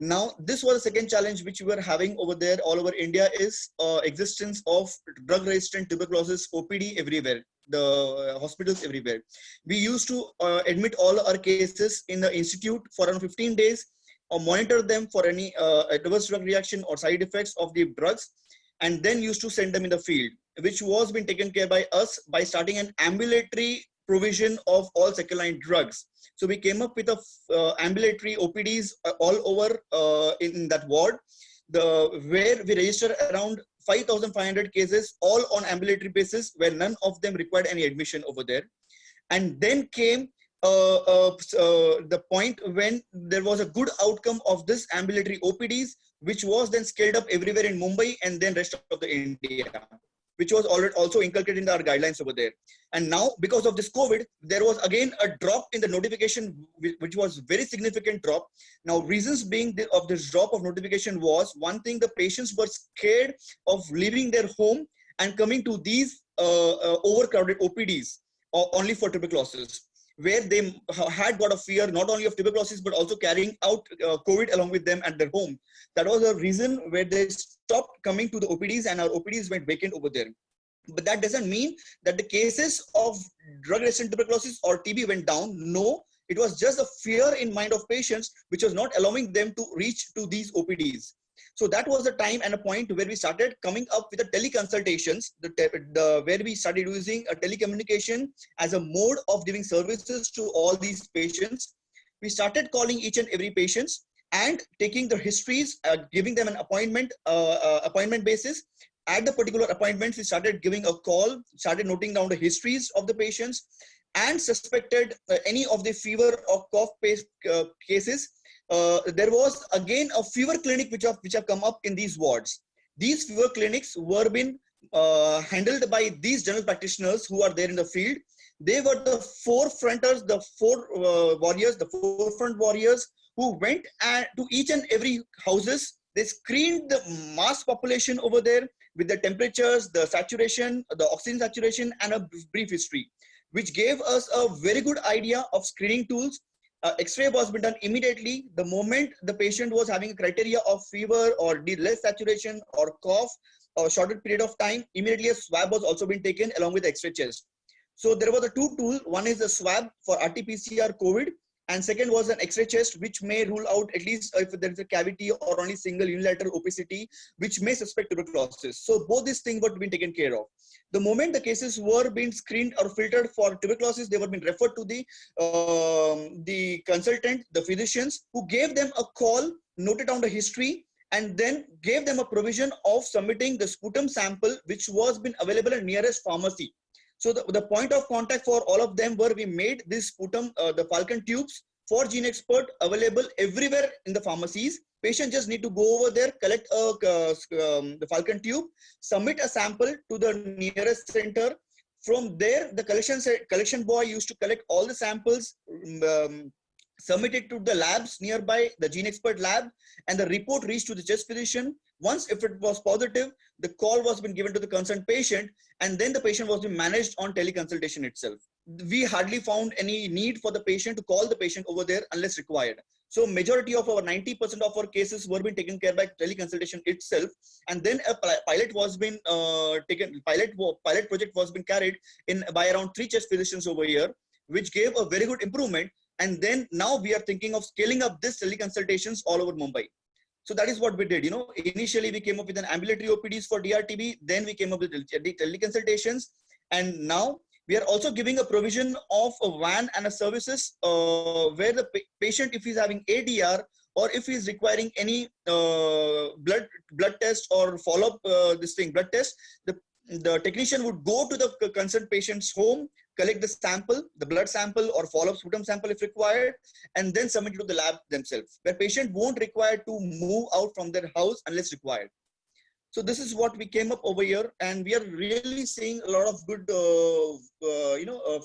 Now, this was the second challenge which we were having over there all over India is existence of drug-resistant tuberculosis OPD everywhere, the hospitals everywhere. We used to admit all our cases in the institute for around 15 days. or monitor them for any adverse drug reaction or side effects of the drugs, and then used to send them in the field, which was being taken care by us by starting an ambulatory provision of all second line drugs. So we came up with a ambulatory OPDs all over in that ward, where we registered around 5,500 cases, all on ambulatory basis, where none of them required any admission over there. And then came the point when there was a good outcome of this ambulatory OPDs, which was then scaled up everywhere in Mumbai and then rest of the India, which was already also inculcated in our guidelines over there. And now, because of this COVID, there was again a drop in the notification, which was very significant drop. Now, reasons being of this drop of notification was, one thing, the patients were scared of leaving their home and coming to these overcrowded OPDs only for tuberculosis, where they had got a fear not only of tuberculosis, but also carrying out COVID along with them at their home. That was a reason where they stopped coming to the OPDs and our OPDs went vacant over there. But that doesn't mean that the cases of drug-resistant tuberculosis or TB went down. No, it was just a fear in mind of patients, which was not allowing them to reach to these OPDs. So that was the time and a point where we started coming up with the teleconsultations, where we started using a telecommunication as a mode of giving services to all these patients. We started calling each and every patient and taking their histories, giving them an appointment basis. At the particular appointments, we started giving a call, started noting down the histories of the patients, and suspected any of the fever or cough-based cases. There was again a fever clinic which have come up in these wards. These fever clinics were being handled by these general practitioners who are there in the field. They were the forefronters, the forefront warriors who went to each and every houses. They screened the mass population over there with the temperatures, the saturation, the oxygen saturation, and a brief history, which gave us a very good idea of screening tools. X-ray was been done immediately. The moment the patient was having a criteria of fever or less saturation or cough or shorter period of time, immediately a swab was also been taken along with X-ray chest. So there were the two tools. One is the swab for RT-PCR COVID, and second was an X-ray chest, which may rule out at least if there is a cavity or only single unilateral opacity, which may suspect tuberculosis. So both these things were being taken care of. The moment the cases were being screened or filtered for tuberculosis, they were being referred to the consultant, the physicians, who gave them a call, noted down the history, and then gave them a provision of submitting the sputum sample, which was been available in nearest pharmacy. So the point of contact for all of them were, we made this sputum, the Falcon tubes for Gene Expert available everywhere in the pharmacies. Patient just need to go over there, collect the Falcon tube, submit a sample to the nearest center. From there, the collection boy used to collect all the samples, submit it to the labs nearby, the Gene Expert lab, and the report reached to the chest physician. Once, if it was positive, the call was been given to the concerned patient, and then the patient was being managed on teleconsultation itself. We hardly found any need for the patient to call the patient over there unless required. So majority of our 90% of our cases were being taken care by teleconsultation itself, and then a pilot was been pilot project was been carried in by around 3 chest physicians over here, which gave a very good improvement. And then now we are thinking of scaling up this teleconsultations all over Mumbai. So that is what we did. Initially we came up with an ambulatory OPDs for DRTB, then we came up with teleconsultations, and now we are also giving a provision of a van and a services where the patient, if he's having ADR or if he's requiring any blood test or follow-up blood test, the technician would go to the concerned patient's home, collect the sample, the blood sample or follow-up sputum sample if required, and then submit it to the lab themselves, where patient won't require to move out from their house unless required. So this is what we came up over here, and we are really seeing a lot of good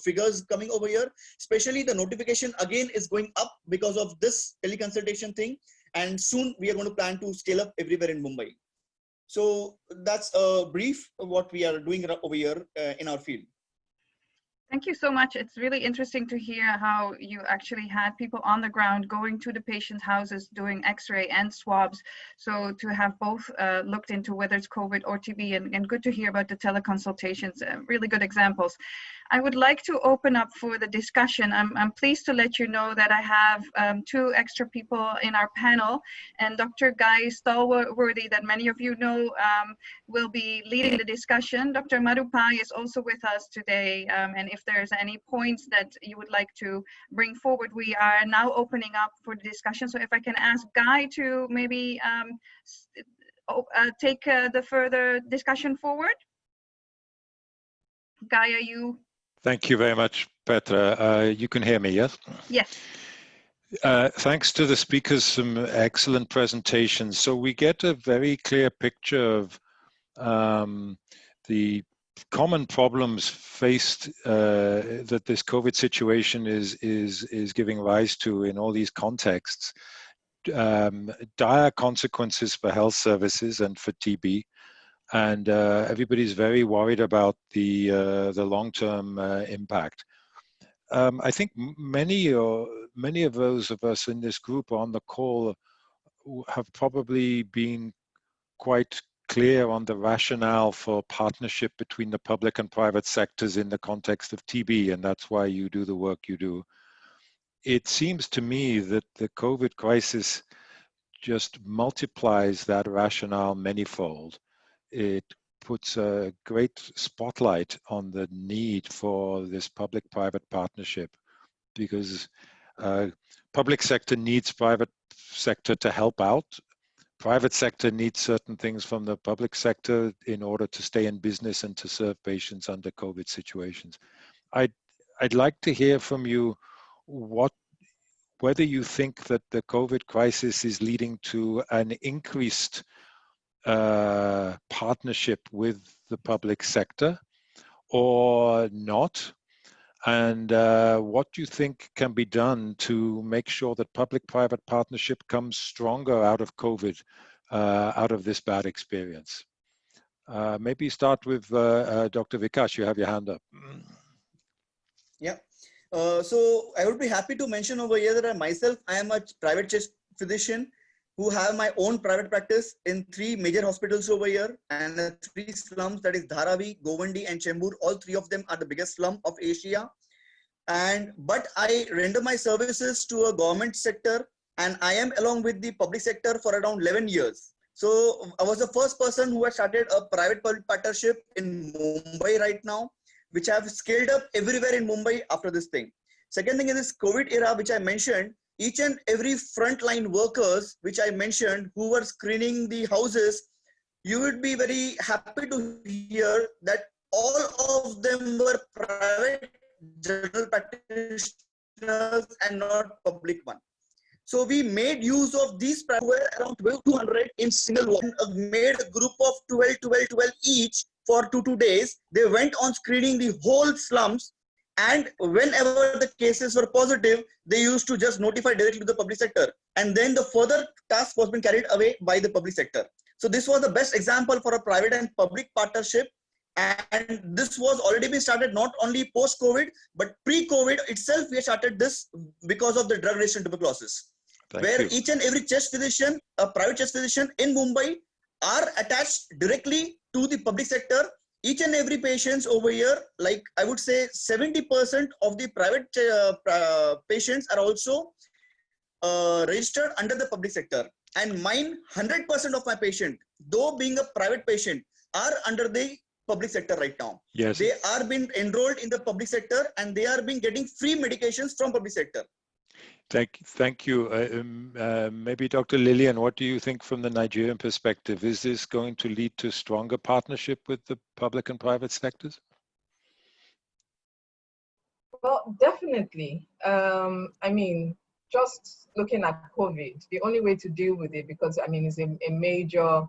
figures coming over here. Especially the notification again is going up because of this teleconsultation thing, and soon we are going to plan to scale up everywhere in Mumbai. So that's a brief of what we are doing over here in our field. Thank you so much. It's really interesting to hear how you actually had people on the ground going to the patients' houses doing X-ray and swabs. So to have both looked into whether it's COVID or TB, and good to hear about the teleconsultations, really good examples. I would like to open up for the discussion. I'm pleased to let you know that I have two extra people in our panel, and Dr. Guy Stallworthy, that many of you know, will be leading the discussion. Dr. Madhupai is also with us today, and if there's any points that you would like to bring forward, we are now opening up for the discussion. So if I can ask Guy to maybe take the further discussion forward. Guy, are you? Thank you very much, Petra. You can hear me, yes? Yes. Thanks to the speakers, some excellent presentations. So we get a very clear picture of the common problems faced that this COVID situation is giving rise to in all these contexts. Dire consequences for health services and for TB. And everybody's very worried about the long-term impact. I think many of those of us in this group on the call have probably been quite clear on the rationale for partnership between the public and private sectors in the context of TB, and that's why you do the work you do. It seems to me that the COVID crisis just multiplies that rationale manyfold. It puts a great spotlight on the need for this public-private partnership, because public sector needs private sector to help out. Private sector needs certain things from the public sector in order to stay in business and to serve patients under COVID situations. I'd like to hear from you whether you think that the COVID crisis is leading to an increased partnership with the public sector or not, and what do you think can be done to make sure that public-private partnership comes stronger out of COVID, out of this bad experience? Maybe start with Dr. Vikas. You have your hand up. Yeah. So I would be happy to mention over here that I am a private chest physician who have my own private practice in 3 major hospitals over here, and 3 slums, that is Dharavi, Govandi and Chembur. All 3 of them are the biggest slum of Asia. But I render my services to a government sector, and I am along with the public sector for around 11 years. So I was the first person who had started a private-public partnership in Mumbai right now, which have scaled up everywhere in Mumbai after this thing. Second thing is this COVID era, which I mentioned, each and every frontline workers, which I mentioned, who were screening the houses, you would be very happy to hear that all of them were private general practitioners and not public one. So we made use of these were around 200 in single one, made a group of 12 each for 2 days. They went on screening the whole slums, and whenever the cases were positive, they used to just notify directly to the public sector. And then the further task was being carried away by the public sector. So this was the best example for a private and public partnership. And this was already been started not only post-COVID, but pre-COVID itself. We started this because of the drug-resistant tuberculosis, where each and every chest physician, a private chest physician in Mumbai, are attached directly to the public sector. Each and every patients over here, like I would say 70% of the private patients are also registered under the public sector. And mine, 100% of my patient, though being a private patient, are under the public sector right now. Yes. They are being enrolled in the public sector, and they are being getting free medications from public sector. Thank you. Maybe Dr. Lillian, what do you think from the Nigerian perspective? Is this going to lead to stronger partnership with the public and private sectors? Well, definitely. I mean, just looking at COVID, the only way to deal with it, because I mean, it's a major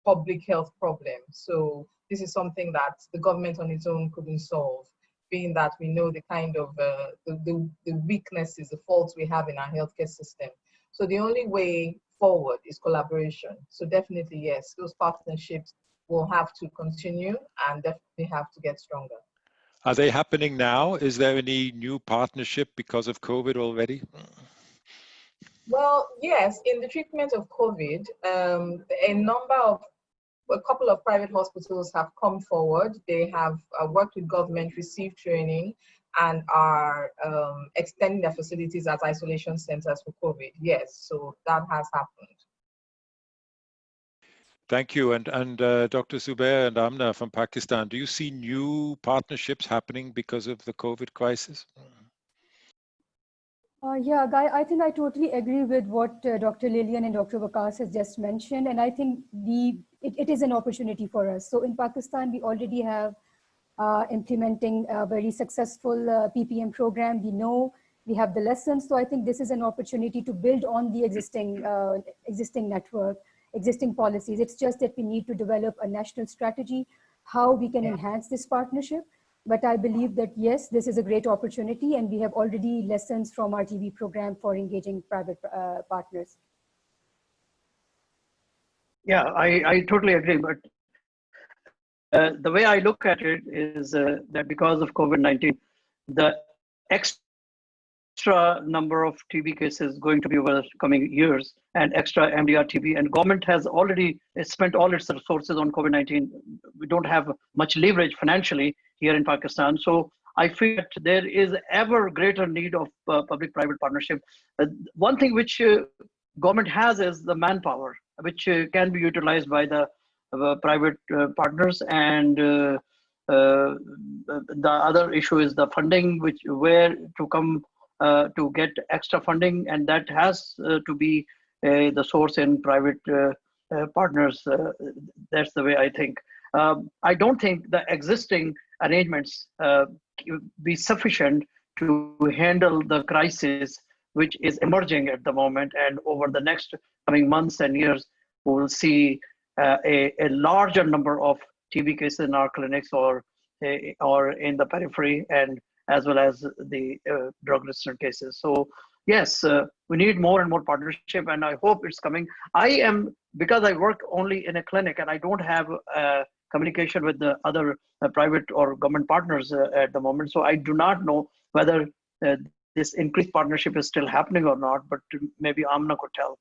public health problem. So this is something that the government on its own couldn't solve, being that we know the kind of the weaknesses, the faults we have in our healthcare system. So the only way forward is collaboration. So definitely, yes, those partnerships will have to continue and definitely have to get stronger. Are they happening now? Is there any new partnership because of COVID already? Well, yes, in the treatment of COVID, a number of a couple of private hospitals have come forward. They have worked with government, received training, and are extending their facilities as isolation centers for COVID. Yes, so that has happened. Thank you. And Dr. Zubair and Aamna from Pakistan, do you see new partnerships happening because of the COVID crisis? Yeah, Guy, I think I totally agree with what Dr. Lillian and Dr. Wakas has just mentioned. And I think it is an opportunity for us. So in Pakistan, we already have implementing a very successful PPM program. We know we have the lessons. So I think this is an opportunity to build on the existing network, existing policies. It's just that we need to develop a national strategy, how we can enhance this partnership. But I believe that, yes, this is a great opportunity, and we have already lessons from our TV program for engaging private partners. Yeah, I totally agree. But the way I look at it is that because of COVID-19, the extra number of TB cases going to be over the coming years, and extra MDR TB, and government has already spent all its resources on COVID-19. We don't have much leverage financially here in Pakistan. So I feel that there is ever greater need of public-private partnership. One thing which government has is the manpower, which can be utilized by the private partners, and the other issue is the funding, where to come to get extra funding, and that has to be the source in private partners. That's the way I think. I don't think the existing arrangements be sufficient to handle the crisis which is emerging at the moment, and over the next coming months and years, we will see a larger number of TB cases in our clinics or in the periphery, and as well as the drug-resistant cases. So yes, we need more and more partnership, and I hope it's coming. Because I work only in a clinic and I don't have communication with the other private or government partners at the moment, so I do not know whether this increased partnership is still happening or not, but maybe Aamna could tell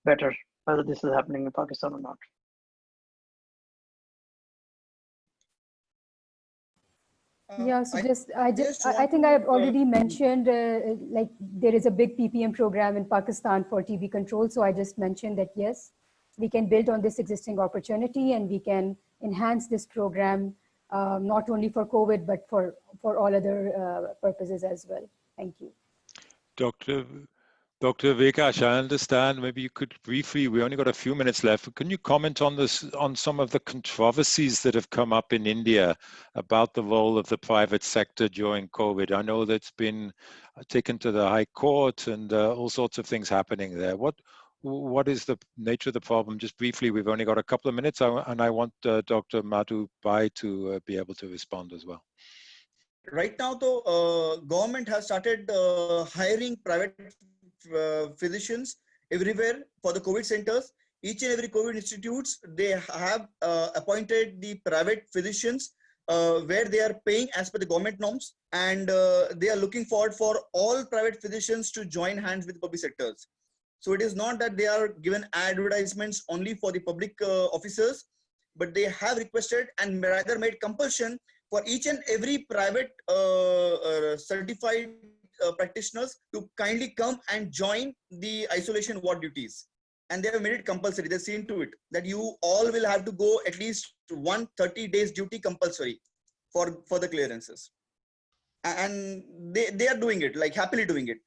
better whether this is happening in Pakistan or not. Yeah, so I think I've already mentioned, like there is a big PPM program in Pakistan for TB control. So I just mentioned that, yes, we can build on this existing opportunity, and we can enhance this program, not only for COVID, but for all other purposes as well. Thank you. Dr. Vikash, I understand. Maybe you could briefly, we only got a few minutes left. Can you comment on this, on some of the controversies that have come up in India about the role of the private sector during COVID? I know that's been taken to the High Court, and all sorts of things happening there. What is the nature of the problem? Just briefly, we've only got a couple of minutes, and I want Dr. Madhu Pai to be able to respond as well. Right now, though, government has started hiring private physicians everywhere for the COVID centers. Each and every COVID institutes, they have appointed the private physicians where they are paying as per the government norms, and they are looking forward for all private physicians to join hands with public sectors. So it is not that they are given advertisements only for the public officers, but they have requested and rather made compulsion for each and every private certified practitioners to kindly come and join the isolation ward duties. And they have made it compulsory. They've seen to it that you all will have to go at least 130 days duty compulsory for the clearances. And they are doing it, like happily doing it.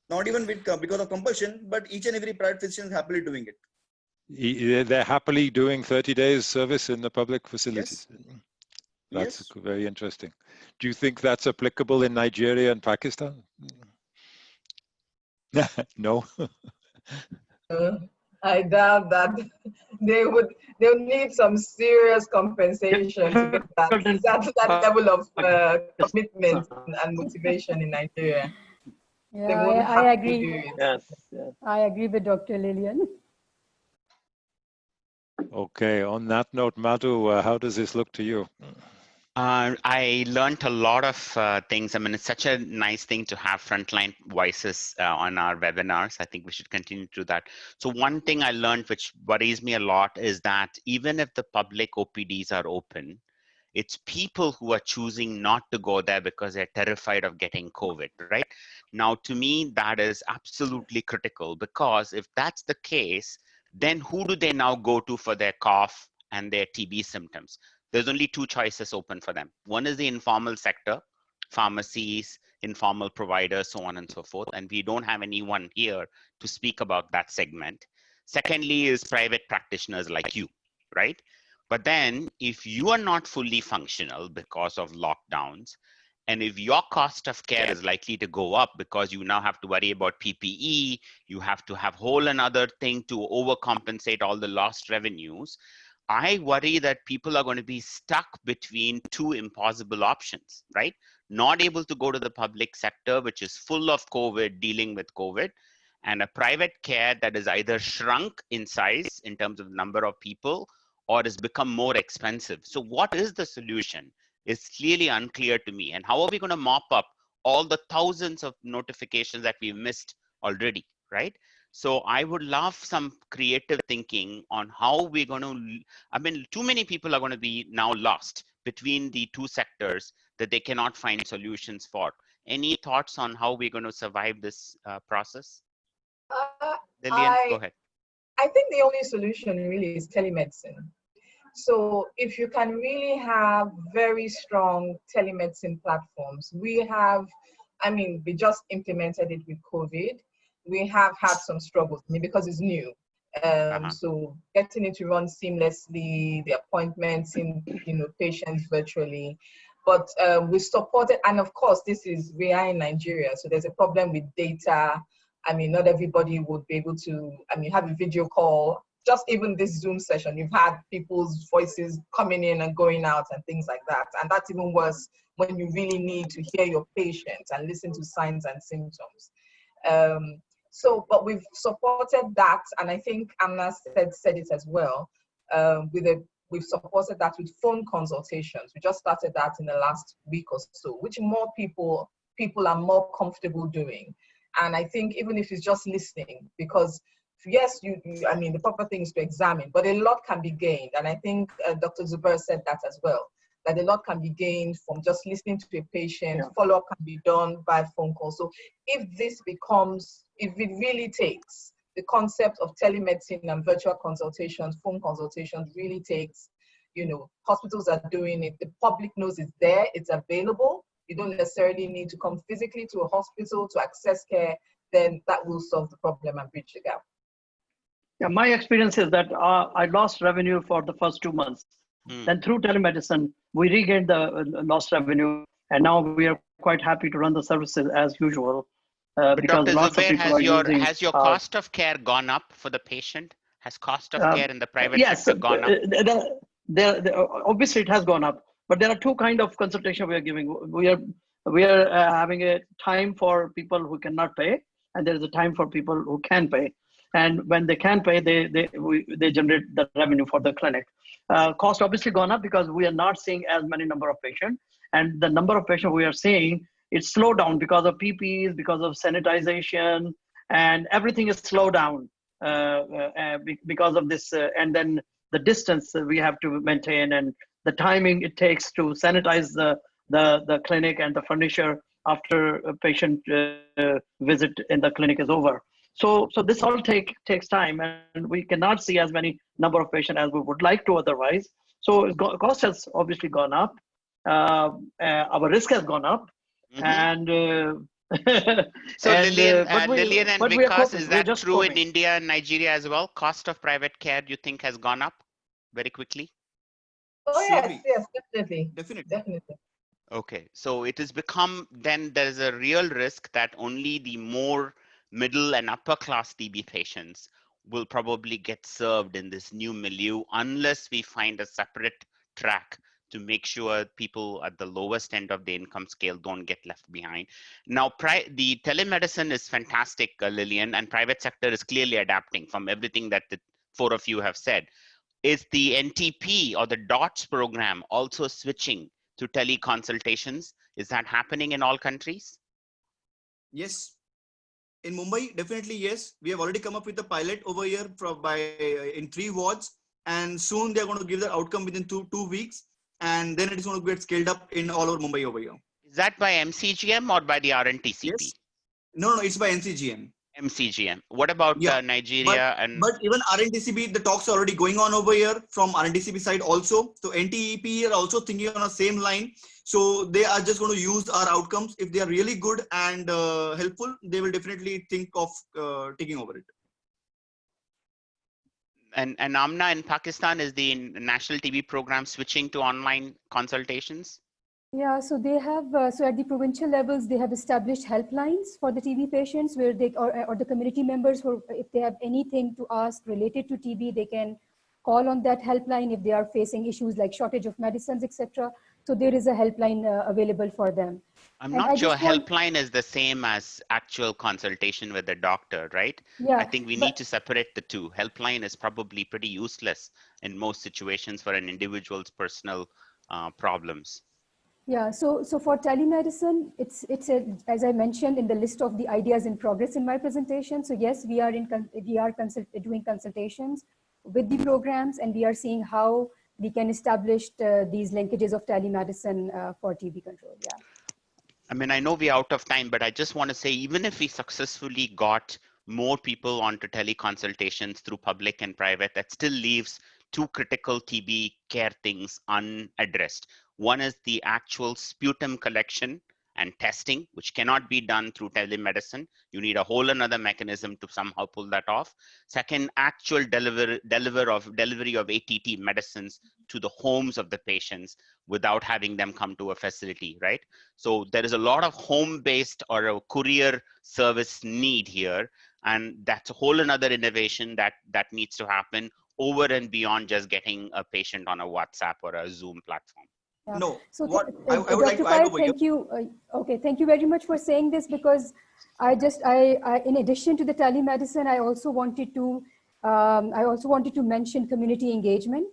Not even with, because of compulsion, but each and every private physician is happily doing it. They're happily doing 30 days service in the public facilities. Yes. That's very interesting. Do you think that's applicable in Nigeria and Pakistan? No. I doubt that they'll need some serious compensation to get that level of commitment and motivation in Nigeria. Yeah, I agree. Yes. I agree with Dr. Lillian. Okay, on that note, Madhu, how does this look to you? I learned a lot of things. I mean, it's such a nice thing to have frontline voices on our webinars. I think we should continue to do that. So one thing I learned, which worries me a lot, is that even if the public OPDs are open, it's people who are choosing not to go there because they're terrified of getting COVID, right? Now, to me, that is absolutely critical, because if that's the case, then who do they now go to for their cough and their TB symptoms? There's only two choices open for them. One is the informal sector, pharmacies, informal providers, so on and so forth. And we don't have anyone here to speak about that segment. Secondly is private practitioners like you, right? But then if you are not fully functional because of lockdowns, and if your cost of care is likely to go up because you now have to worry about PPE, you have to have whole another thing to overcompensate all the lost revenues, I worry that people are going to be stuck between two impossible options, right? Not able to go to the public sector, which is full of COVID, dealing with COVID, and a private care that is either shrunk in size in terms of number of people or has become more expensive. So what is the solution? It's clearly unclear to me. And how are we going to mop up all the thousands of notifications that we've missed already, right? So I would love some creative thinking on how we're going to, I mean, too many people are going to be now lost between the two sectors that they cannot find solutions for. Any thoughts on how we're going to survive this process? Lillian, go ahead. I think the only solution really is telemedicine. So if you can really have very strong telemedicine platforms, we have, I mean, we just implemented it with COVID. We have had some struggles, I mean, because it's new. So getting it to run seamlessly, the appointments in, patients virtually. But we supported, and of course, we are in Nigeria, so there's a problem with data. I mean, not everybody would be able to, have a video call. Just even this Zoom session, you've had people's voices coming in and going out and things like that. And that's even worse when you really need to hear your patient and listen to signs and symptoms. But we've supported that, and I think Aamna said it as well, we've supported that with phone consultations. We just started that in the last week or so, which more people are more comfortable doing. And I think even if it's just listening, because yes, the proper thing is to examine, but a lot can be gained. And I think Dr. Zubair said that as well, that a lot can be gained from just listening to a patient, follow-up can be done by phone call. So if it really takes, the concept of telemedicine and virtual consultations, phone consultations really takes, hospitals are doing it, the public knows it's there, it's available. You don't necessarily need to come physically to a hospital to access care, then that will solve the problem and bridge the gap. Yeah, my experience is that I lost revenue for the first 2 months. Then through telemedicine, we regained the lost revenue, and now we are quite happy to run the services as usual. Because Dr. lots of Zubair, people has your cost of care gone up for the patient? Has cost of care in the private sector gone up? Obviously, it has gone up. But there are two kinds of consultation we are giving. We are having a time for people who cannot pay, and there is a time for people who can pay. And when they can pay, they generate the revenue for the clinic. Cost obviously gone up because we are not seeing as many number of patients, and the number of patients we are seeing, it's slowed down because of PPEs, because of sanitization, and everything is slowed down because of this. And then the distance that we have to maintain and the timing it takes to sanitize the clinic and the furniture after a patient visit in the clinic is over. So this all takes time, and we cannot see as many number of patients as we would like to otherwise. So cost has obviously gone up. Our risk has gone up, and so Lillian and Vikas, is that true coping in India and Nigeria as well? Cost of private care, do you think, has gone up very quickly? Oh yes, definitely. Okay, so it has become, then there's a real risk that only the more middle and upper class TB patients will probably get served in this new milieu unless we find a separate track to make sure people at the lowest end of the income scale don't get left behind. Now, the telemedicine is fantastic, Lillian, and private sector is clearly adapting from everything that the four of you have said. Is the NTP or the DOTS program also switching to teleconsultations. Is that happening in all countries? Yes. In Mumbai, definitely yes. We have already come up with a pilot over here in 3 wards, and soon they're going to give the outcome within two weeks, and then it is going to get scaled up in all over Mumbai over here. Is that by MCGM or by the RNTCP? Yes. No, it's by NCGM. MCGM. What about Nigeria but even RNTCP, the talks are already going on over here from RNTCP side also. So NTEP are also thinking on the same line. So they are just going to use our outcomes. If they are really good and helpful, they will definitely think of taking over it. And Aamna, in Pakistan, is the national TB program switching to online consultations? Yeah, so they have, so at the provincial levels, they have established helplines for the TB patients where they, or the community members, who, if they have anything to ask related to TB, they can call on that helpline if they are facing issues like shortage of medicines, etc. So there is a helpline available for them. I'm not sure helpline is the same as actual consultation with the doctor, right? Yeah. I think we need to separate the two. Helpline is probably pretty useless in most situations for an individual's personal problems. Yeah, so for telemedicine, it's as I mentioned in the list of the ideas in progress in my presentation. So yes, we are doing consultations with the programs, and we are seeing how we can establish these linkages of telemedicine for TB control. Yeah. I mean, I know we're out of time, but I just want to say, even if we successfully got more people onto teleconsultations through public and private, that still leaves 2 critical TB care things unaddressed. One is the actual sputum collection and testing, which cannot be done through telemedicine. You need a whole another mechanism to somehow pull that off. Second, actual delivery of ATT medicines to the homes of the patients without having them come to a facility, right? So there is a lot of home-based or a courier service need here, and that's a whole another innovation that needs to happen over and beyond just getting a patient on a WhatsApp or a Zoom platform. Yeah. No, so what I would Dr. like to add over thank you. Okay, thank you very much for saying this, because I in addition to the telemedicine, I also wanted to mention community engagement,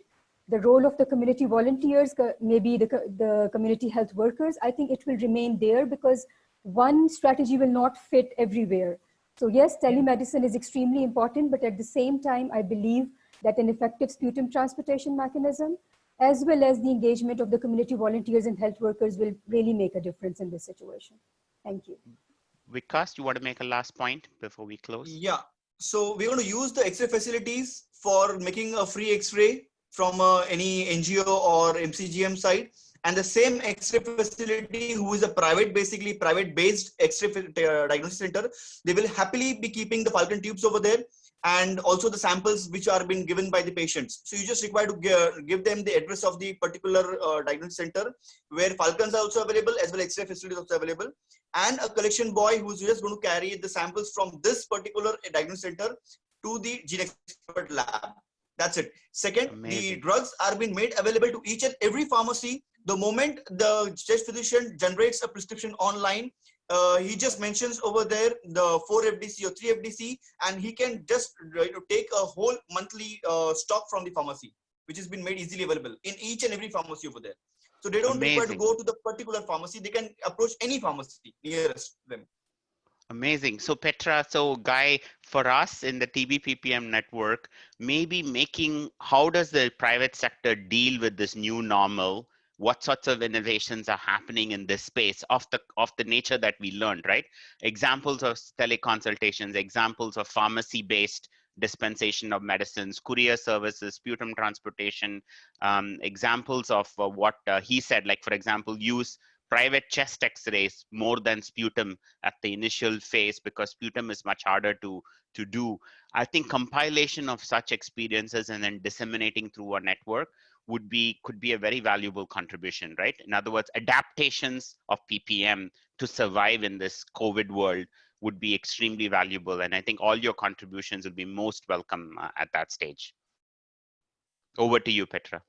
the role of the community volunteers, maybe the community health workers. I think it will remain there because one strategy will not fit everywhere. So yes, telemedicine is extremely important, but at the same time, I believe that an effective sputum transportation mechanism, as well as the engagement of the community volunteers and health workers, will really make a difference in this situation. Thank you. Vikas, you want to make a last point before we close? Yeah, so we're going to use the X-ray facilities for making a free X-ray from any NGO or MCGM side. And the same X-ray facility, who is a basically private-based X-ray diagnosis center, they will happily be keeping the Falcon tubes over there, and also the samples which are being given by the patients. So you just require to give them the address of the particular diagnosis center where Falcons are also available, as well as X-ray facilities also available, and a collection boy who's just going to carry the samples from this particular diagnosis center to the gene expert lab. That's it. Second, Amazing. The drugs are being made available to each and every pharmacy. The moment the chest physician generates a prescription online, he just mentions over there the 4 FDC or 3 FDC, and he can just take a whole monthly stock from the pharmacy, which has been made easily available in each and every pharmacy over there. So they don't require to go to the particular pharmacy. They can approach any pharmacy nearest them. Amazing. So Petra, so Guy, for us in the TBPPM network, maybe how does the private sector deal with this new normal? What sorts of innovations are happening in this space of the nature that we learned, right? Examples of teleconsultations, examples of pharmacy-based dispensation of medicines, courier services, sputum transportation, examples of what he said, like for example, use private chest x-rays more than sputum at the initial phase, because sputum is much harder to do. I think compilation of such experiences and then disseminating through a network could be a very valuable contribution, right? In other words, adaptations of PPM to survive in this COVID world would be extremely valuable. And I think all your contributions will be most welcome at that stage. Over to you, Petra.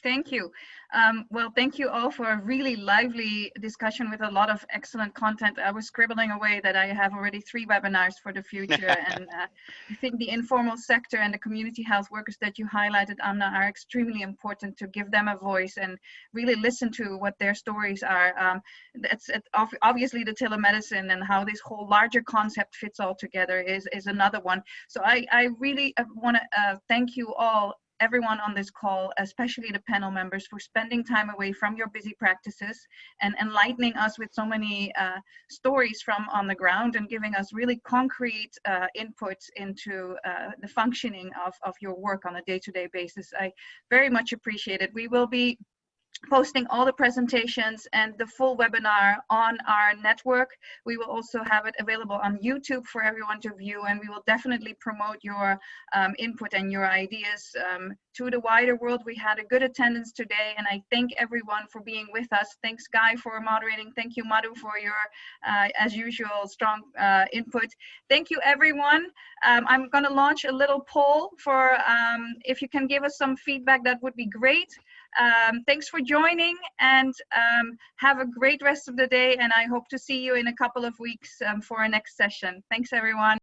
Thank you. Well, thank you all for a really lively discussion with a lot of excellent content. I was scribbling away that I have already 3 webinars for the future. And I think the informal sector and the community health workers that you highlighted, Aamna, are extremely important to give them a voice and really listen to what their stories are. That's obviously the telemedicine and how this whole larger concept fits all together is another one. So I really want to thank you all, everyone on this call, especially the panel members, for spending time away from your busy practices and enlightening us with so many stories from on the ground and giving us really concrete inputs into the functioning of your work on a day-to-day basis. I very much appreciate it. We will be posting all the presentations and the full webinar on our network. We will also have it available on YouTube for everyone to view, and we will definitely promote your input and your ideas to the wider world. We had a good attendance today, and I thank everyone for being with us. Thanks, Guy, for moderating. Thank you, Madhu, for your, as usual, strong input. Thank you, everyone. I'm going to launch a little poll for if you can give us some feedback, that would be great. Thanks for joining, and have a great rest of the day, and I hope to see you in a couple of weeks for our next session. Thanks, everyone.